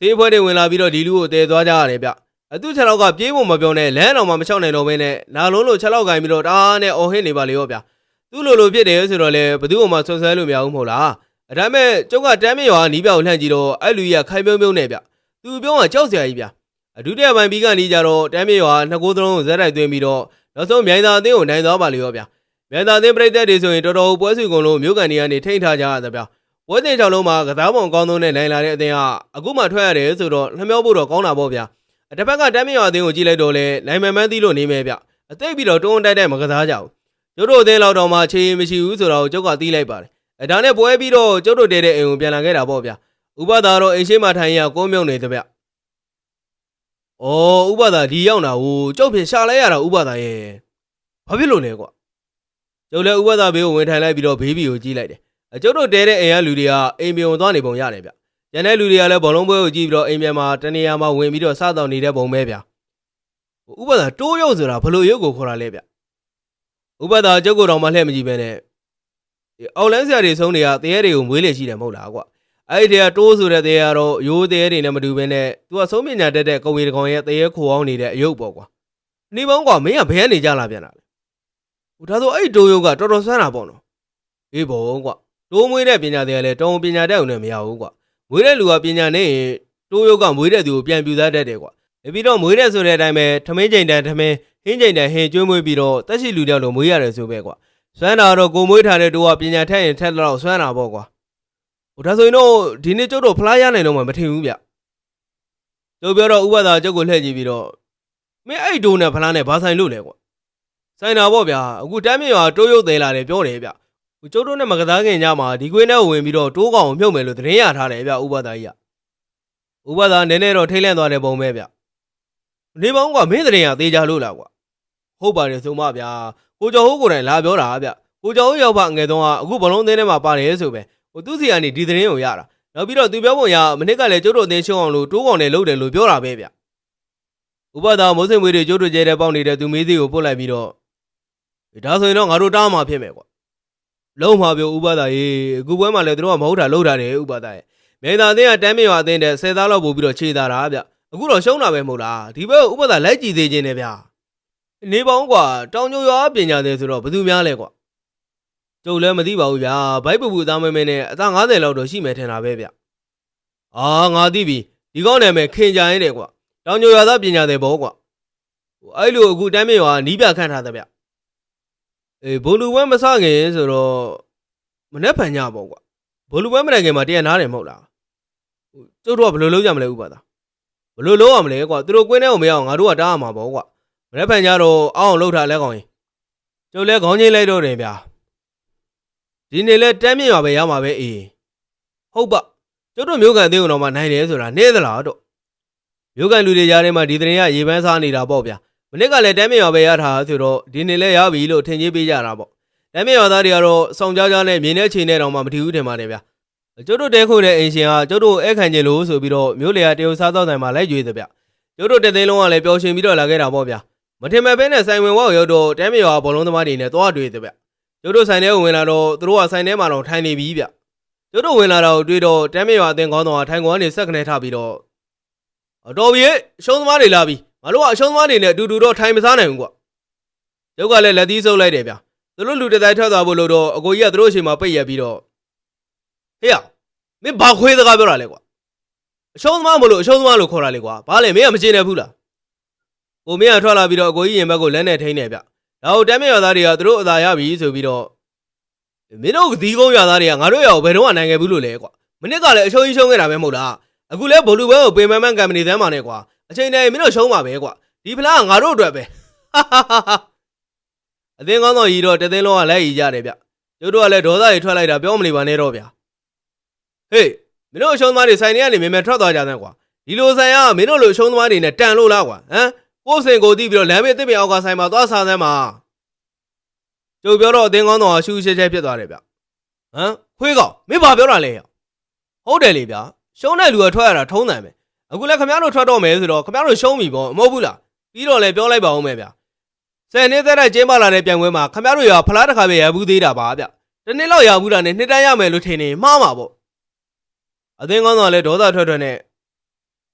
A: ျသေးဖွဲတွေဝင်လာပြီးတော့ဒီလူကိုတည်သွားကြရတယ်ဗျသူ့ခြေထောက်ကပြေးဖို့မပြောနဲ့လမ်းတော်မှာမချောက်နိုင်တော့ဘဲနဲ့နာလုံးလိုခြေထောက်ကင်ပြီးတော့တားနဲ့အော်ဟစ်နေပါလေရောဗျသူ့လိုဖြစ်တယ်ဆိုတော့လေဘသူ့မှဆွဆွဲလို့မရဘူးမဟုတ်လားဒါမဲ့ကျုပ်ကတမ်းမြေရွာနီးပြောက်လှန့်ကြည့်တော့အဲ့လူကြီးကခိုင်ပြုံးပြုံးနဲ့ဗျသူပြောကကြောက်စရာကြီးဗျဒုတိယပိုင်းပြီးကနေကြတော့တမ်းမြေရွာနှစ်ကိုးသလုံးကိုဇက်တိုက်သွင်းပြီးတော့နောက်ဆုံးမြိုင်သာအသင်းကိုနိုင်သွားပါလေရောဗျမြိုင်သာအသင်းပြည်သက်တွေဆိုရင်တော်တော်ပွဲစုကုန်လို့မြို့ကန်တွေကနေထိန်းထားကြရတာဗျပွဲတင်ချောင်းလုံးမှာကစားပုံကောင်းဆုံးနဲ့နိုင်လာတဲ့အသင်းကအခုမှထွက်ရတယ်ဆိုတော့နှမျောဖို့တော့ကောင်းတာပေါ့ဗျတစ်ဖက်ကတမ်းမြေရွာအသင်းကိုကြည့်လိုက်တော့လေနိုင်မှန်မှန်းသိလို့နေမယ်ဗျအသိပြီးတော့တွန်းတိုက်တိုက်မကစားကြဘူးကျုပ်တို့အသင်းလောက်တော့မှခြေမရှိဘူးဆိုတော့ကျုပ်ကသိလိုက်ပါတယ်ဒါနဲ့ပွဲပြီးတော့ကျုပ်တို့တဲတဲ့အိမ်ကိုပြန်လာခဲ့တာပေါ့ဗျဥပဒါတော့အိမ်ရှိမှထိုင်ရကိုမြုံနေတယ်ဗျဩဥပဒါဒီရောက်တာဟိုကျုပ်ဖြစ်ရှာလိုက်ရတာဥပဒါရဲ့ဘာဖြစ်လို့လဲကွာကျုပ်လည်းဥပဒါဘေးကိုဝင်ထိုင်လိုက်ပြီးတော့ဘေးဘီကိုကြည့်လိုက်တယ်ကျုပ်တို့တဲတဲ့အိမ်ကလူတွေကအိမ်ပြုံသွားနေပုံရတယ်ဗျကျန်တဲ့လူတွေကလည်းဘောလုံးပွဲကိုကြည့်ပြီးတော့အိမ်ပြန်မှာတနေရာမှာဝင်ပြီးတော့စားတောင်းနေတဲ့ပုံပဲဗျဥပဒါတိုးရုပ်ဆိုတာဘလို့ရုပ်ကိုခေါ်တာလဲဗျဥပဒါကျုပ်ကိုတော့မှလှည့်မကြည့်ပဲနဲ့အောက်လန်းဆရာတွေဆုံးတွေကတရေတွေကိုမွေးလေရှိတယ်မဟုတ်လားကွာအဲ့ဒီတရေတိုးဆိုတဲ့တရေကတော့ရိုးတရေတွေနဲ့မတူဘဲနဲ့သူကဆုံးပညာတက်တဲ့ကောင်ဝေတကောင်ရဲ့တရေခိုအောင်နေတဲ့အယုတ်ပေါ့ကွာနေပေါင်းကွာမင်းကဘယ်ကနေကြလာပြန်တာလဲဟိုဒါဆိုအဲ့တိုးရုပ်ကတော်တော်ဆန်းတာပေါ့နော်အေးပေါ့ကွာတိုးမွေးတဲ့ပညာတွေကလည်းတောင်းပညာတက်အောင်လည်းမရဘူးကွာမွေးတဲ့လူကပညာနဲ့တိုးရုပ်ကမွေးတဲ့သူကိုပြန်ပြူသားတတ်တယ်ကွာပြီးတော့မွေးတဲ့ဆိုတဲ့အတိုင်းပဲထမင်းချိန်တန်ထမင်းဟင်းချိန်တန်ဟင်းကျွေးမွေးပြီးတော့တက်ရှိလူတယောက်လိုမွေးရတယ်ဆိုပဲကွာစွမ်းတာတော့ကိုမွေးထားတဲ့တိုးကပညာထက်ရင်ထက်တော့စွမ်းတာပေါ့ကွာဟိုဒါဆိုရင်တော့ဒီနေ့ကျုပ်တို့ဖလားရနိုင်တော့မှမထင်ဘူးဗျကျုပ်ပြောတော့ဥပဒါကျုပ်ကိုလှည့်ကြည့်ပြီးတော့မင်းအဲ့တိုးနဲ့ဖလားနဲ့ဘာဆိုင်လို့လဲကွာဆိုင်တာပေါ့ဗျာအခုတမ်းမြေရွာတိုးရုပ်သေးလာတယ်ပြောတယ်ဗျဟိုကျုပ်တို့နဲ့မကစားခင်ညမှာဒီကွင်းထဲကိုဝင်ပြီးတော့တိုးကောင်ကိုမြုပ်မယ်လို့သတင်းရထားတယ်ဗျဥပဒါကြီးကဥပဒါနည်းနည်းတော့ထိတ်လန့်သွားတဲ့ပုံပဲဗျနေပေါင်းကမင်းသတင်းရသေးကြလို့လားကွာဟုတ်ပါတယ်ဆိုမှဗျာကိုကျော်ဟိုးကိုယ်တိုင်လာပြောတာဗျကိုကျော်ဟိုးရောက်ပါငယ်တုန်းကအခုဘလုံးသင်းထဲမှာပါတယ်ဆိုပဲဟိုသူ့စီကနေဒီသတင်းကိုရတာနောက်ပြီးတော့သူပြောပုံရမနစ်ကလည်းကျုပ်တို့အသင်းရှုံးအောင်လို့တိုးကောင်နဲ့လုပ်တယ်လို့ပြောတာပဲဗျဥပဒါမိုးစင်မွေးတွေကျုပ်တို့ကျဲတဲ့ပေါက်နေတဲ့သူမေးသေးကိုပို့လိုက်ပြီးတော့ဒါဆိုရင်တော့ငါတို့တားမှာဖြစ်မယ်ကွာလုံးမှာပြောဥပဒါရေအခုပွဲမှာလည်းသူတို့ကမဟုတ်တာလုပ်တာတယ်ဥပဒါရဲ့မြိုင်သာအသင်းကတမ်းမြေရွာအသင်းတဲ့10သားလောက်ပို့ပြီးတော့ခြေသားတာဗျအခုတော့ရှုံးတာပဲမဟုတ်လားဒီဘက်ဥပဒါလိုက်ကြည့်သေးခြင်းနဲ့ဗျနေပေါင်းကွာတောင်ညိုရွာပညာသေးဆိုတော့ဘယ်သူများလဲကွာကျုပ်လည်းမသိပါဘူးဗျာဘိုက်ပူသားမဲမဲနဲ့အသား90လောက်တော့ရှိမယ်ထင်တာပဲဗျအာငါသိပြီဒီကောင်းနာမည်ခင်ကြရင်တယ်ကွာတောင်ညိုရွာသားပညာသေးဘောကွာအဲ့လိုအခုတမ်းမြေရွာနီးပြခန့်ထားတဲ့ဗျဘိုလူပွဲမစခင်ဆိုတော့မနေ့ဖန်ညပေါ့ကွာဘိုလူပွဲမတိုင်ခင်မှာတရားနားတယ်မဟုတ်လားကျုပ်တို့ကဘယ်လိုလုပ်ကြမလဲဥပဒါဘယ်လိုလုပ်ရမလဲကွာသူတို့ကွင်းထဲကိုမရအောင်ငါတို့ကတားရမှာပေါ့ကွာမနေ့ဖန်ညတော့အောင်းအောင်လှုပ်ထားလဲကောင်းရင်ကျုပ်လဲခေါင်းချင်းလိုက်တော့တယ်ဗျာ ဒီနေ့လဲတမ်းမြင့်ရွာပဲရမှာပဲအေးဟုတ်ပါကျုပ်တို့မျိုးကန်သေးုံတော်မှာနိုင်တယ်ဆိုတာနေသလားတော့မျိုးကန်လူတွေကြားထဲမှာဒီသတင်းကရေပန်းစားနေတာပေါ့ဗျာမနစ်ကလည်းတမ်းမြင့်ရွာပဲရထားဆိုတော့ဒီနေ့လဲရပြီလို့ထင်ကြီးပေးကြတာပေါ့တမ်းမြင့်ရွာသားတွေကတော့စောင့်ကြားနဲ့မြင်းနဲ့ချိန်နဲ့တောင်မှမထီဘူးထင်ပါတယ်ဗျာကျုပ်တို့တဲခုတဲ့အိမ်ရှင်ကကျုပ်တို့အဲ့ခံကျင်လို့ဆိုပြီးတော့မျိုးလေကတရုတ်စားတော့တိုင်မှာလိုက်ကြွေးတယ်ဗျကျုပ်တို့တသိန်းလုံးကလည်းပျော်ရွှင်ပြီးတော့လာခဲ့တာပေါ့ဗျာမထင်မဲ့ဘဲနဲ့ဆိုင်ဝင်ဝေါ့ရောက်တော့တမ်းမြင့်ရွာဘောလုံးသမားတွေနဲ့သွားတွေ့တယ်ဗျကျုပ်တို့ဆိုင်ထဲကိုဝင်လာတော့သူတို့ကဆိုင်ထဲမှာတော့ထိုင်နေပြီဗျကျုပ်တို့ဝင်လာတော့တွေ့တော့တမ်းမြင့်ရွာအသင်ကောင်းတော်ကထိုင်ကုန်ကနေဆက်ခနဲထားပြီးတော့တော်ပြီအရှုံးသမားတွေလာပြီငါတို့ကအရှုံးသမားတွေနဲ့အတူတူတော့ထိုင်မစားနိုင်ဘူးကွကျုပ်ကလည်းလက်သီးဆုပ်လိုက်တယ်ဗျသူတို့လူတတိုင်းထွက်သွားဖို့လို့တော့အကိုကြီးကသူတို့အချိန်မှာပိတ်ရက်ပြီးတော့ဟေ့ရမင်းဘာခွေးစကားပြောတာလဲကွာအရှုံးသမားမလို့အရှုံးသမားလို့ခေါ်တာလေကွာဘာလဲမင်းကမကျေနပ်ဘူးလားကိုမင်းကထွက်လာပြီးတော့အကိုကြီးရင်ဘက်ကိုလက်နဲ့ထိန်းနေဗျဒါဟုတ်တမ်းမြရွာသားတွေကသူတို့အသာရပြီဆိုပြီးတော့မင်းတို့ဒီကုန်းရွာသားတွေကငါတို့ရွာကိုဘယ်တော့မှနိုင်ခဲ့ဘူးလို့လဲကွာမနစ်ကလည်းအရှုံးကြီးရှုံးခဲ့တာပဲမဟုတ်လားအခုလဲဘိုလူဘဲကိုပင်မကမ်ပဏီသမ်းပါနဲ့ကွာအချိန်တိုင်းမင်းတို့ရှုံးပါပဲကွာဒီဖလားကငါတို့အတွက်ပဲအသင်းကောင်းတော်ကြီးတော့တသိန်းလုံးကလက်ရည်ကြတယ်ဗျကျုပ်တို့ကလည်းဒေါသတွေထွက်လိုက်တာပြောမနေပါနဲ့တော့ဗျာဟေးမင်းတို့အရှုံးသမားတွေဆိုင်ထဲကနေမြင်မြန်ထွက်သွားကြတဲ့ကွာဒီလိုဆိုင်ကမင်းတို့လိုအရှုံးသမားတွေနဲ့တန်လို့လားကွာဟမ်ကိုယ်စင်ကိုတီးပြီးတော့လမ်းဘေးတစ်ပင်အောက်ကဆိုင်မှာသွားစားသမ်းမှာကျုပ်ပြောတော့အသင်းကောင်းတော်ကရှူရှဲရှဲဖြစ်သွားတယ်ဗျဟမ်ခွေးကောင်မင်းဘာပြောတာလဲဟုတ်တယ်လေဗျာရှုံးတဲ့လူကထွက်ရတာထုံးတယ်ပဲအခုလည်းခမရတို့ထွက်တော့မယ်ဆိုတော့ခမရတို့ရှုံးပြီပေါ့မဟုတ်ဘူးလားပြီးတော့လည်းပြောလိုက်ပါဦးမယ်ဗျဆယ်နှစ်သက်တဲ့ကျင်းပလာတဲ့ပြိုင်ပွဲမှာခမရတို့ရဖလားတစ်ခါပဲရဘူးသေးတာပါဗျတနေ့လောက်ရဘူးတာနဲ့နှစ်တန်းရမယ်လို့ထင်နေမှားမှာပေါ့အသင်းကောင်းတော်လည်းဒေါသထွက်နဲ့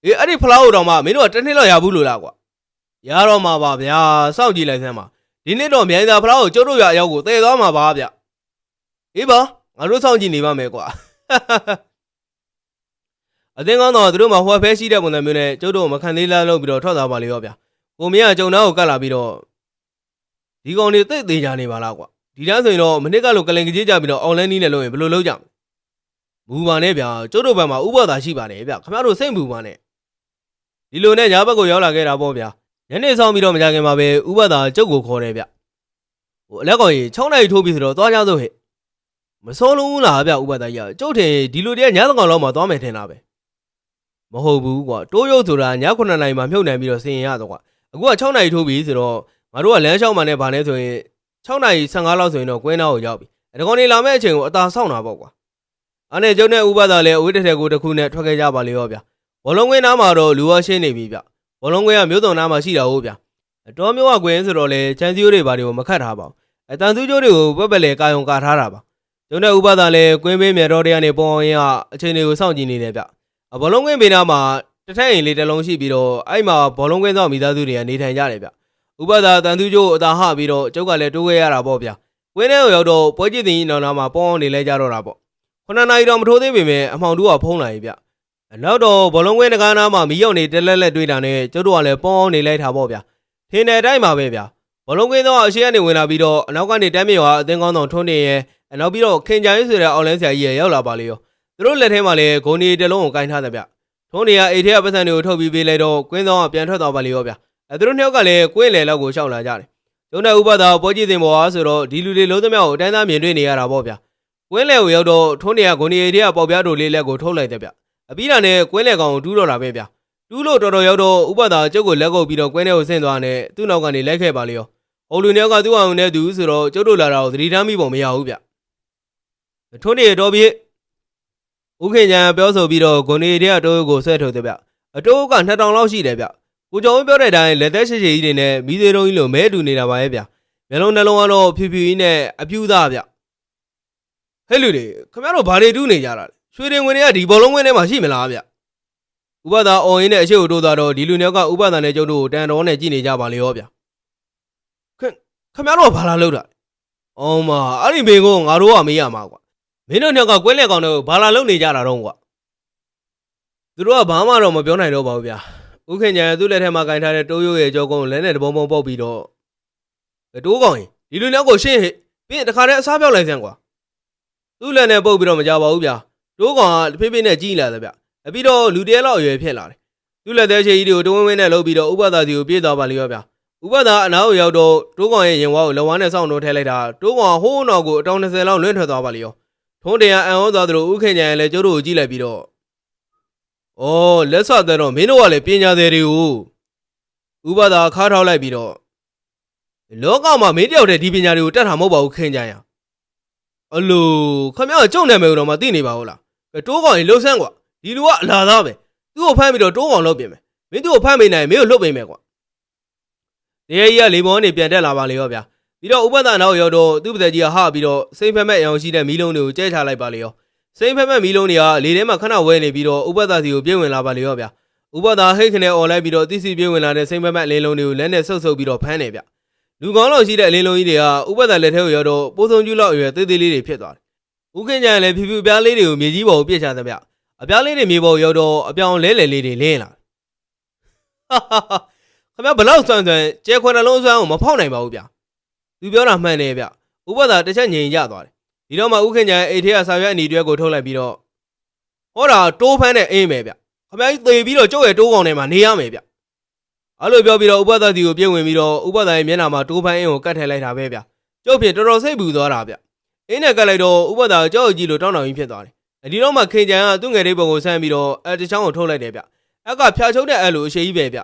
A: အေးအဲ့ဒီဖလားဟိုတောင်မှမင်းတို့ကတစ်နှစ်လောက်ရဘူးလို့လားကွာရတော့မှာပါဗျာစောင့်ကြည့်လိုက်စမ်းပါဒီနှစ်တော့မြိုင်သာဖလားကိုကျုပ်တို့ရအရောက်ကိုတည်သွားမှာပါဗျအေးပါငါတို့စောင့်ကြည့်နေပါမယ်ကွာအသင်းကောင်းတော်သူတို့မှဟိုဖဲရှိတဲ့ပုံစံမျိုးနဲ့ကျုပ်တို့မခံသေးလားလို့ပြီးတော့ထွက်သွားပါလေရောဗျာကိုမင်းကကျုံသားကိုကတ်လာပြီးတော့ဒီကောင်တွေသိသေးကြနေပါလားကွာဒီတန်းဆိုရင်တော့မနစ်ကလို့ကလင်ကကြီးကြပြီးတော့အောင်လန်းနီးနဲ့လို့ရင်ဘယ်လိုလုပ်ကြမလဲမူပါနဲ့ဗျာကျုပ်တို့ဘက်မှာဥပဒေရှိပါတယ်ဗျခင်ဗျားတို့စိတ်မူပါနဲ့ဒီလိုနဲ့ညာဘက်ကိုရောက်လာခဲ့တာပေါ့ဗျာညနေဆောင်ပြီးတော့မကြခင်မှာပဲဥပဒေကျုပ်ကိုခေါ်တယ်ဗျဟိုအလက်ကောင်ကြီး6နိုင်ထိုးပြီးဆိုတော့သွားကြစို့ဟဲ့မစိုးလုံးလားဗျဥပဒေကြီးကျုပ်ထင်ဒီလိုတည်းညသကောင်လောက်မှသွားမယ်ထင်တာပဲမဟုတ်ဘူးကွာတိုးရုပ်ဆိုတာည9နိုင်မှမြုပ်နိုင်ပြီးတော့စင်ရတော့ကွာအခုက6နိုင်ထိုးပြီးဆိုတော့ငါတို့ကလမ်းလျှောက်မှနဲ့ဗာနဲ့ဆိုရင်6နိုင်15လောက်ဆိုရင်တော့ကွင်းသားကိုရောက်ပြီဒီကောင်နေလာမဲ့အချိန်ကိုအသာဆောင်တာပေါ့ကွာအဲ့နဲ့ကျုပ်နဲ့ဥပဒေလည်းအဝိတ္တထဲကိုတစ်ခုနဲ့ထွက်ခဲ့ကြပါလေရောဗျဘောလုံးကွင်းသားမှာတော့လူဝရှင်းနေပြီဗျဘောလုံးကွင်းကမျိုးစုံသားမှာရှိတာဟုတ်ဗျတော်မျိုးကကွင်းဆိုတော့လေချန်စီယိုတွေဘာတွေကိုမခတ်ထားပါဘူးအတန်သူကျိုးတွေကိုပက်ပက်လေကာယုံကာထားတာပါကျုံနဲ့ဥပဒေလည်းကွင်းပေးမြေတော်တရားနေပေါ်အောင်ရင်ကအချိန်တွေကိုစောင့်ကြည့်နေတယ်ဗျဘောလုံးကွင်းပေးနာမှာတစ်ထက်အိမ်လေးတစ်လုံးရှိပြီးတော့အဲ့မှာဘောလုံးကွင်းဆောင်မိသားစုတွေကနေထိုင်ကြတယ်ဗျဥပဒေတန်သူကျိုးအသာဟပြီးတော့ကျုပ်ကလည်းတိုးခဲ့ရတာပေါ့ဗျကွင်းထဲကိုရောက်တော့ပွဲကြည့်တင်ကြီးနောင်နာမှာပေါ်အောင်နေလဲကြတော့တာပေါ့9နာရီတော့မထိုးသေးပေမဲ့အမှောင်တူကဖုံးလာပြီဗျနောက်တော့ဘောလုံးကွင်းတကားနားမှာမီးရောက်နေတက်လက်လက်တွေးတာနဲ့ကျုပ်တို့ကလည်းပေါ်အောင်နေလိုက်တာပေါ့ဗျထင်းတဲ့အတိုင်းပါပဲဗျဘောလုံးကွင်းတော့အရှိကနေဝင်လာပြီးတော့အနောက်ကနေတမ်းမြေရွာအသင်းကောင်းဆောင်ထွန်းနေရဲ့နောက်ပြီးတော့ခင်ကြိုင်းဆိုတဲ့အော်လန်းဆရာကြီးရဲ့ရောက်လာပါလေရောသူတို့လက်ထဲမှာလည်းဂုံဒီတလုံးကိုကင်ထားတယ်ဗျထွန်းနေကအိတ်ထဲကပတ်စံတွေကိုထုတ်ပြီးပေးလိုက်တော့ကွင်းဆောင်ကပြန်ထွက်သွားပါလေရောဗျသူတို့နှစ်ယောက်ကလည်းကွင်းလေလောက်ကိုရှောက်လာကြတယ်ကျုံတဲ့ဥပဒေပွဲကြည့်တင်ပေါ်အားဆိုတော့ဒီလူတွေလုံးသမျှကိုအတိုင်းသားမြင်တွေ့နေရတာပေါ့ဗျကွင်းလေကိုရောက်တော့ထွန်းနေကဂုံဒီအိတ်ထဲကပေါက်ပြားတို့လေးလက်ကိုထုတ်လိုက်တယ်ဗျအပြီးတာနဲ့ကွင်းလေကောင်ကိုတူးတော့တာပဲဗျတူးလို့တော်တော်ရောက်တော့ဥပဒေကျုပ်ကိုလက်ကုပ်ပြီးတော့ကွင်းထဲကိုဆင်းသွားနဲ့သူ့နောက်ကနေလိုက်ခဲ့ပါလေရောဟိုလူနှစ်ယောက်ကသူ့အောင်နဲ့သူဆိုတော့ကျုပ်တို့လာတာကိုသတိထားမိပုံမရဘူးဗျထွန်းနေတော်ပြီဥခင်ချန်ပြောဆိုပြီးတော့ဂုံဒီအိတ်ထဲကတိုးကိုဆွဲထုတ်တယ်ဗျအတိုးက2000လောက်ရှိတယ်ဗျကိုကျော်ဝင်းပြောတဲ့အတိုင်းလက်သက်ရှိရှိကြီးတွေနဲ့မိသေးတုံးကြီးလိုမဲတူနေတာပါရဲ့ဗျမျက်လုံးနှလုံးကတော့ဖြူဖြူကြီးနဲ့အပြူသားဗျဟဲ့လူတွေခင်ဗျားတို့ဘာတွေတူးနေကြတာလဲရွှေတင်ဝင်တွေကဒီဘောလုံးဝင်းထဲမှာရှိမလားဗျဥပဒေအော်ရင်းနဲ့အရှိကိုတိုးသွားတော့ဒီလူမျိုးကဥပဒေနဲ့ကျုပ်တို့ကိုတန်တော်နဲ့ကြည့်နေကြပါလေရောဗျခင်ဗျားတို့ကဘာလာလို့တာအောင်မအဲ့ဒီမင်းကိုငါတို့ကမေးရမှာကွာမင်းတို့နှစ်ယောက်ကကွင်းလက်ကောင်တွေကိုဘာလာလုပ်နေကြတာတော့ကွာသူတို့ကဘာမှတော့မပြောနိုင်တော့ပါဘူးဗျဥခင်ညာသူ့လက်ထဲမှာကင်ထားတဲ့တိုးရိုးရဲ့ကြောကုန်းကိုလက်နဲ့တပုံပုံပုတ်ပြီးတော့တိုးကောင်ရင်ဒီလူမျိုးကိုရှင်းဟဲ့ပြီးရင်တခါတည်းအစားပြောက်လိုက်စမ်းကွာသူ့လက်နဲ့ပုတ်ပြီးတော့မကြပါဘူးဗျတိုးကောင်ကဖေးဖေးနဲ့ကြီးလာတယ်ဗျအပြီးတော့လူတဲလောက်အရွယ်ဖြစ်လာတယ်သူ့လက်သေးချေကြီးတွေကိုတဝင်းဝင်းနဲ့လှုပ်ပြီးတော့ဥပဒေစီကိုပြေးသွားပါလိမ့်ရောဗျ ဥပဒါအနာကိုရောက်တော့တိုးကောင်ရဲ့ရင်ဝါကိုလက်ဝါးနဲ့စောင့်တော့ထဲလိုက်တာတိုးကောင်ဟိုးနောက်ကိုအတောင်20လောက်လွင့်ထွက်သွားပါလေရောထုံးတရအန်ဟောသွားသလိုဥခင်ကြံလည်းကျိုးတို့ကိုကြည့်လိုက်ပြီးတော့အော်လက်ဆွတဲ့တော့မင်းတို့ကလည်းပညာသည်တွေကိုဥပဒါခါထောက်လိုက်ပြီးတော့လောကမှာမင်းတယောက်တည်းဒီပညာတွေကိုတတ်တာမဟုတ်ပါဘူးခင်ကြံရအလိုခမရကြုံနေမယ်တော့မသိနေပါဘူးလားတိုးကောင်ကြီးလှုပ်ဆန်းကွာဒီလူကအလားသားပဲသူ့ကိုဖမ်းပြီးတော့တိုးကောင်လှုပ်ပြင်မယ်မင်းသူ့ကိုဖမ်းမိနိုင်မင်းကိုလှုပ်ပြင်မယ်ကွာတရားကြီးကလေပေါ်ကနေပြန်တက်လာပါလေရောဗျာပြီးတော့ဥပဒနာကိုရောက်တော့သူ့ပသက်ကြီးကဟပြီးတော့စိမ့်ဖက်မဲ့အယောင်ရှိတဲ့မီးလုံးတွေကိုကျဲချလိုက်ပါလေရောစိမ့်ဖက်မဲ့မီးလုံးတွေကလေထဲမှာခဏဝဲနေပြီးတော့ဥပဒစီကိုပြေးဝင်လာပါလေရောဗျာဥပဒဟိတ်ခနဲ့អော်လိုက်ပြီးတော့တိစီပြေးဝင်လာတဲ့စိမ့်ဖက်မဲ့အလင်းလုံးတွေကိုလက်နဲ့ဆုပ်ဆုပ်ပြီးတော့ဖမ်းနေဗျလူကောင်းလောက်ရှိတဲ့အလင်းလုံးကြီးတွေကဥပဒလက်ထဲကိုရောက်တော့ပိုးဆုံးကျူးလောက်အရွယ်သေးသေးလေးတွေဖြစ်သွားတယ်ဥခင်ကြံလည်းဖြူဖြူပြားလေးတွေကိုမြေကြီးပေါ်ကိုပြစ်ချသဗျအပြားလေးတွေမြေပေါ်ရောက်တော့အပြောင်လဲလဲလေးတွေလင်းလာခင်ဗျာဘလောက်စွမ်းစွမ်းကျဲခွန်းနှလုံးစွမ်းကိုမဖောက်နိုင်ပါဘူးဗျသူပြောတာမှန်တယ်ဗျဥပဒါတစ်ချက်ငြိမ်ရသွားတယ်ဒီတော့မှဥခင်ကြံအိတ်ထဲကဆာရွက်အနီတွဲကိုထုတ်လိုက်ပြီးတော့ဟောတာတိုးဖန်းတဲ့အိမ်ပဲဗျခင်ဗျာသေပြီးတော့ကျုပ်ရဲ့တိုးကောင်ထဲမှာနေရမယ်ဗျအဲ့လိုပြောပြီးတော့ဥပဒါစီကိုပြေးဝင်ပြီးတော့ဥပဒါရဲ့မျက်နှာမှာတိုးဖန်းအင်းကိုကတ်ထည့်လိုက်တာပဲဗျကျုပ်ဖြင့်တော်တော်စိတ်ပူသွားတာဗျအင်းနဲ့ကတ်လိုက်တော့ဥပဒါကိုကြောက်ကြည့်လို့တောင်းတောင်းကြီးဖြစ်သွားတယ်ဒီတော့မှခင်ကြံကသူ့ငယ်လေးပုံကိုဆန်းပြီးတော့တချောင်းကိုထုတ်လိုက်တယ်ဗျအကဖြာချုပ်တဲ့အလိုအရှိကြီးပဲဗျ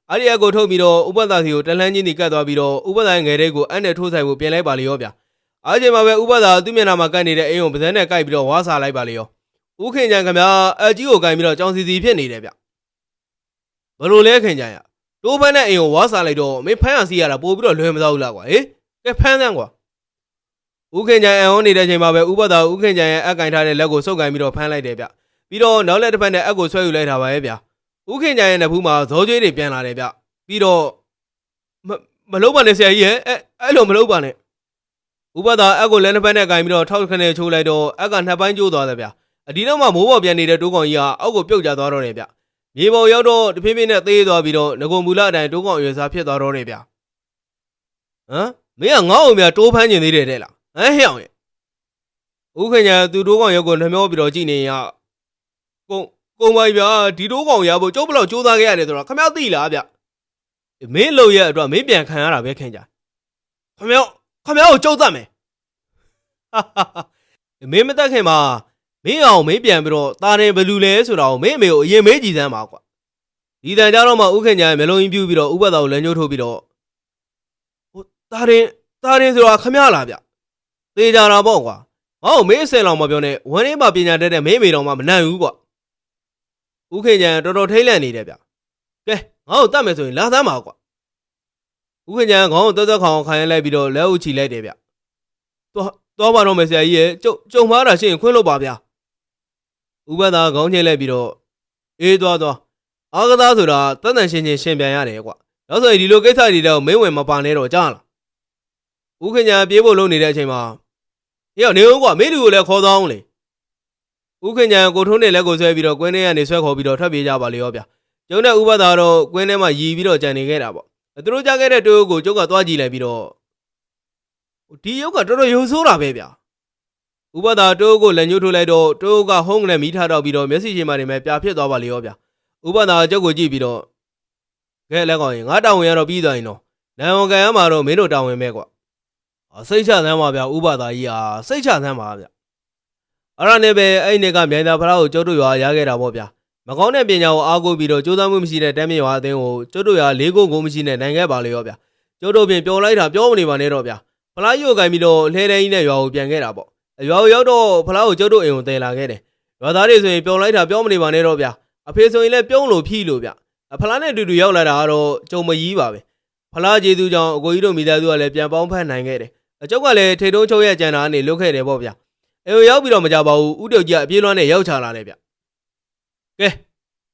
A: အဲ့ဒီအကိုထုတ်ပြီးတော့ဥပဒါစီကိုတလန်းချင်းစီကတ်သွားပြီးတော့ဥပဒါငယ်လေးကိုအန်နဲ့ထိုးဆိုင်ဖို့ပြင်လိုက်ပါလေရောဗျအားချိန်မှာပဲဥပဒါသူ့မျက်နှာမှာကတ်နေတဲ့အင်းကိုပါးစပ်နဲ့ကိုက်ပြီးတော့ဝါးစာလိုက်ပါလေရောဥခင်ကြံခင်ဗျာအကြီးကိုကိုင်ပြီးတော့ကြောင်စီစီဖြစ်နေတယ်ဗျဘလို့လဲခင်ကြံရတိုးဖန်းတဲ့အင်းကိုဝါးစာလိုက်တော့မင်းဖန်းရစီရတာပို့ပြီးတော့လွယ်မသွားဘူးလားကွာဟေးကဲဖန်းစမ်းကွာဥခင်ကြံအန်ဟောနေတဲ့အချိန်မှာပဲဥပဒါဥခင်ကြံရဲ့အက်ကင်ထားတဲ့လက်ကိုစုပ်ကိုင်ပြီးတော့ဖမ်းလိုက်တယ်ဗျပြီးတော့နောက်လက်တစ်ဖက်နဲ့အက်ကိုဆွဲယူလိုက်တာပါရဲ့ဗျဥခင်ကြံရဲ့နဖူးမှာဇောကျွေးတွေပြန်လာတယ်ဗျပြီးတော့မလုံးပါနဲ့ဆရာကြီးရဲ့အဲ့လိုမလုံးပါနဲ့ဥပဒါအက်ကိုလက်နှစ်ဖက်နဲ့ကင်ပြီးတော့ထောက်ခနဲ့ချိုးလိုက်တော့အက်ကနှစ်ပိုင်းကျိုးသွားတယ်ဗျဒီတော့မှမိုးပေါ်ပြန်နေတဲ့တိုးကောင်ကြီးကအောက်ကိုပြုတ်ကျသွားတော့တယ်ဗျမြေပေါ်ရောက်တော့တဖြည်းဖြည်းနဲ့သေးသွားပြီးတော့ငကုံမူလအတိုင်းတိုးကောင်အရွယ်စားဖြစ်သွားတော့တယ်ဗျဟမ်မင်းကငေါ့အောင်မြတိုးဖမ်းကျင်သေးတယ်တဲ့လားဟမ်ဟဲ့အောင်ရဲ့ဥခင်ညာသူတိုးကောင်ရုပ်ကိုနှမျောပြီးတော့ကြည်နေရကုံပါဗျာဒီတိုးကောင်ရဖို့ကျုပ်ဘလောက်ကြိုးစားခဲ့ရတယ်ဆိုတော့ခမသိလားဗျမင်းလုံရဲ့အတွက်မင်းပြန်ခံရတာပဲခင်ကြာခမကိုကြုတ်တတ်မယ်မင်းမတက်ခင်မှာမင်းအောင်မင်းပြန်ပြီးတော့တာတယ်ဘလူလဲဆိုတာကိုမင်းအမေကိုအရင်မေးကြည့်စမ်းပါကွာဒီတန်ကြတော့မှဥခင်ညာမျက်လုံးကြီးပြူးပြီးတော့ဥပဒါကိုလက်ညှိုးထိုးပြီးတော့ဟိုတာတယ်ဆိုတာခမလားဗျသေကြတာပေါ့ကွာငါ့ကိုမင်းအစင်လောင်မပြောနဲ့ဝန်းရင်းမှာပညာတတ်တဲ့မင်းမေတော်မှမနိုင်ဘူးကွာဥခင်ကြံတော်တော်ထိတ်လန့်နေတယ်ဗျကဲငါ့ကိုတတ်မယ်ဆိုရင်လာသမ်းပါကွာဥခင်ကြံခေါင်းကိုတက်ခေါင်ခိုင်းလိုက်ပြီးတော့လက်အုပ်ချီလိုက်တယ်ဗျသွားပါတော့မယ်ဆရာကြီးရဲ့ကြုံမှားတာရှိရင်ခွင့်လို့ပါဗျာဥပဒါခေါင်းချိန်လိုက်ပြီးတော့အေးသွားအားကစားဆိုတာတန်တန်ရှင်းရှင်းရှင်းပြန်ရတယ်ကွာနောက်ဆိုရင်ဒီလိုကိစ္စတွေတော့မင်းဝင်မပါနဲ့တော့ကြားလားဥခင်ကြံပြေးဖို့လုပ်နေတဲ့အချိန်မှာဟေ့နေဦးကွာမင်းလူကိုလည်းခေါ်သွားအောင်လေဥခင်ကြံကိုထုံးနဲ့လက်ကိုဆွဲပြီးတော့ကွင်းထဲကနေဆွဲခေါ်ပြီးတော့ထွက်ပြေးကြပါလေရောဗျကျုံတဲ့ဥပဒါတော့ကွင်းထဲမှာရီပြီးတော့ကြံနေခဲ့တာပေါ့သူတို့ကြားခဲ့တဲ့တိုးကိုကျုပ်ကသွားကြည့်လိုက်ပြီးတော့ဒီရုပ်ကတော်တော်ရိုးဆိုးတာပဲဗျဥပဒါတိုးကိုလက်ညှိုးထိုးလိုက်တော့တိုးကဟုံးနဲ့မီးထားတော့ပြီးတော့မျက်စိချင်းမှနေမဲ့ပြာဖြစ်သွားပါလေရောဗျဥပဒါကျုပ်ကိုကြည့်ပြီးတော့ကဲလက်ကောင်ရင်ငါတောင်းဝင်ရတော့ပြီးသွားရင်တော့နိုင်ဝန်ကန်ရမှာတော့မင်းတို့တောင်းဝင်မဲ့ကွာစိတ်ချသမ်းပါဗျဥပဒါကြီးဟာစိတ်ချသမ်းပါဗျအဲ့ဒါနဲ့ပဲအဲ့ဒီကမြိုင်သာဖလားကိုကျုပ်တို့ရွာရခဲ့တာပေါ့ဗျမကောင်းတဲ့ပညာကိုအားကိုးပြီးတော့ကြိုးစားမှုမရှိတဲ့တမ်းမြေရွာအသင်းကိုကျုပ်တို့ရွာ၄ဂိုးကိုမရှိနဲ့နိုင်ခဲ့ပါလေရောဗျကျုပ်တို့ပြင်ပျော်လိုက်တာပြောမနေပါနဲ့တော့ဗျဖလားကြီးကိုကင်ပြီးတော့လှဲတိုင်းကြီးနဲ့ရွာကိုပြန်ခဲ့တာပေါ့ရွာကိုရောက်တော့ဖလားကိုကျုပ်တို့အိမ်ကိုတည်လာခဲ့တယ်ရွာသားတွေဆိုရင်ပျော်လိုက်တာပြောမနေပါနဲ့တော့ဗျအဖေဆိုရင်လည်းပြုံးလို့ဖြီးလို့ဗျဖလားနဲ့အတူတူရောက်လာတာကတော့ကြုံမကြီးပါပဲဖလားကျေးဇူးကြောင့်အကိုကြီးတို့မိသားစုကလည်းပြန်ပေါင်းဖက်နိုင်ခဲ့တယ်အကျုပ်ကလည်းထိတ်တုံးချုပ်ရဲ့ကြံတာကနေလွတ်ခဲ့တယ်ပေါ့ဗျအိမ်ရောက်ပြီးတော့မကြပါဘူးဥတုတ်ကြီးကအပြေးလွှမ်းနဲ့ရောက်ချလာတယ်ဗျကဲ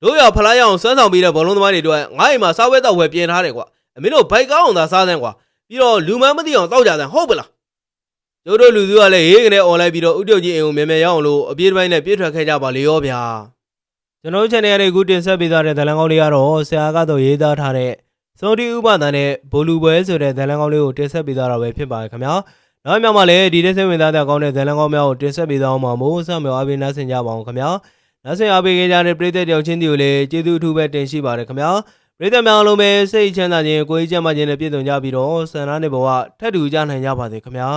A: တို့ရဖလားရအောင်စွမ်းဆောင်ပြီးတဲ့ဘောလုံးသမားတွေတို့ငါ့အိမ်မှာစားဝဲတော့ဝဲပြင်ထားတယ်ကွာအမင်းတို့ဘိုက်ကောင်းအောင်သာစားစမ်းကွာပြီးတော့လူမန်းမသိအောင်တောက်ကြစမ်းဟုတ်ပလားကျတို့လူစုကလည်းရေးကနေអော်လိုက်ပြီးတော့ဥတုတ်ကြီးအိမ်ကိုမြန်မြန်ရောက်အောင်လို့အပြေးတစ်ပိုင်းနဲ့ပြေးထွက်ခဲ့ကြပါလေရောဗျာကျွန်တော် channel ရဲ့အခုတင်ဆက်ပေးထားတဲ့ဇာတ်လမ်းကောင်းလေးကတော့ဆရာကတော့ရေးသားထားတဲ့စောတိဥပဒံနဲ့ဘိုလူပွဲဆိုတဲ့ဇာတ်လမ်းကောင်းလေးကိုတင်ဆက်ပေးထားတာပဲဖြစ်ပါတယ်ခင်ဗျာနောက်မြောက်မှာလည်းဒီတဲ့စိတ်ဝင်စားတဲ့ကောင်းတဲ့ဇာတ်လမ်းကောင်းများကိုတင်ဆက်ပေးသွားအောင်ပါမို့ဆက်မြောက်အားပေးနှားဆင်ကြပါအောင်ခင်ဗျာနှားဆင်အားပေးကြတဲ့ပရိသတ်တယောက်ချင်းစီကိုလည်းကျေးဇူးအထူးပဲတင်ရှိပါတယ်ခင်ဗျာ ပြည်သူများလုံးပဲစိတ်ချမ်းသာခြင်းကိုယ်ကြီးချမ်းသာခြင်းနဲ့ပြည့်စုံကြပြီးတော့ဆန္ဒနဲ့ဘဝထပ်တူကြနိုင်ကြပါစေခင်ဗျာ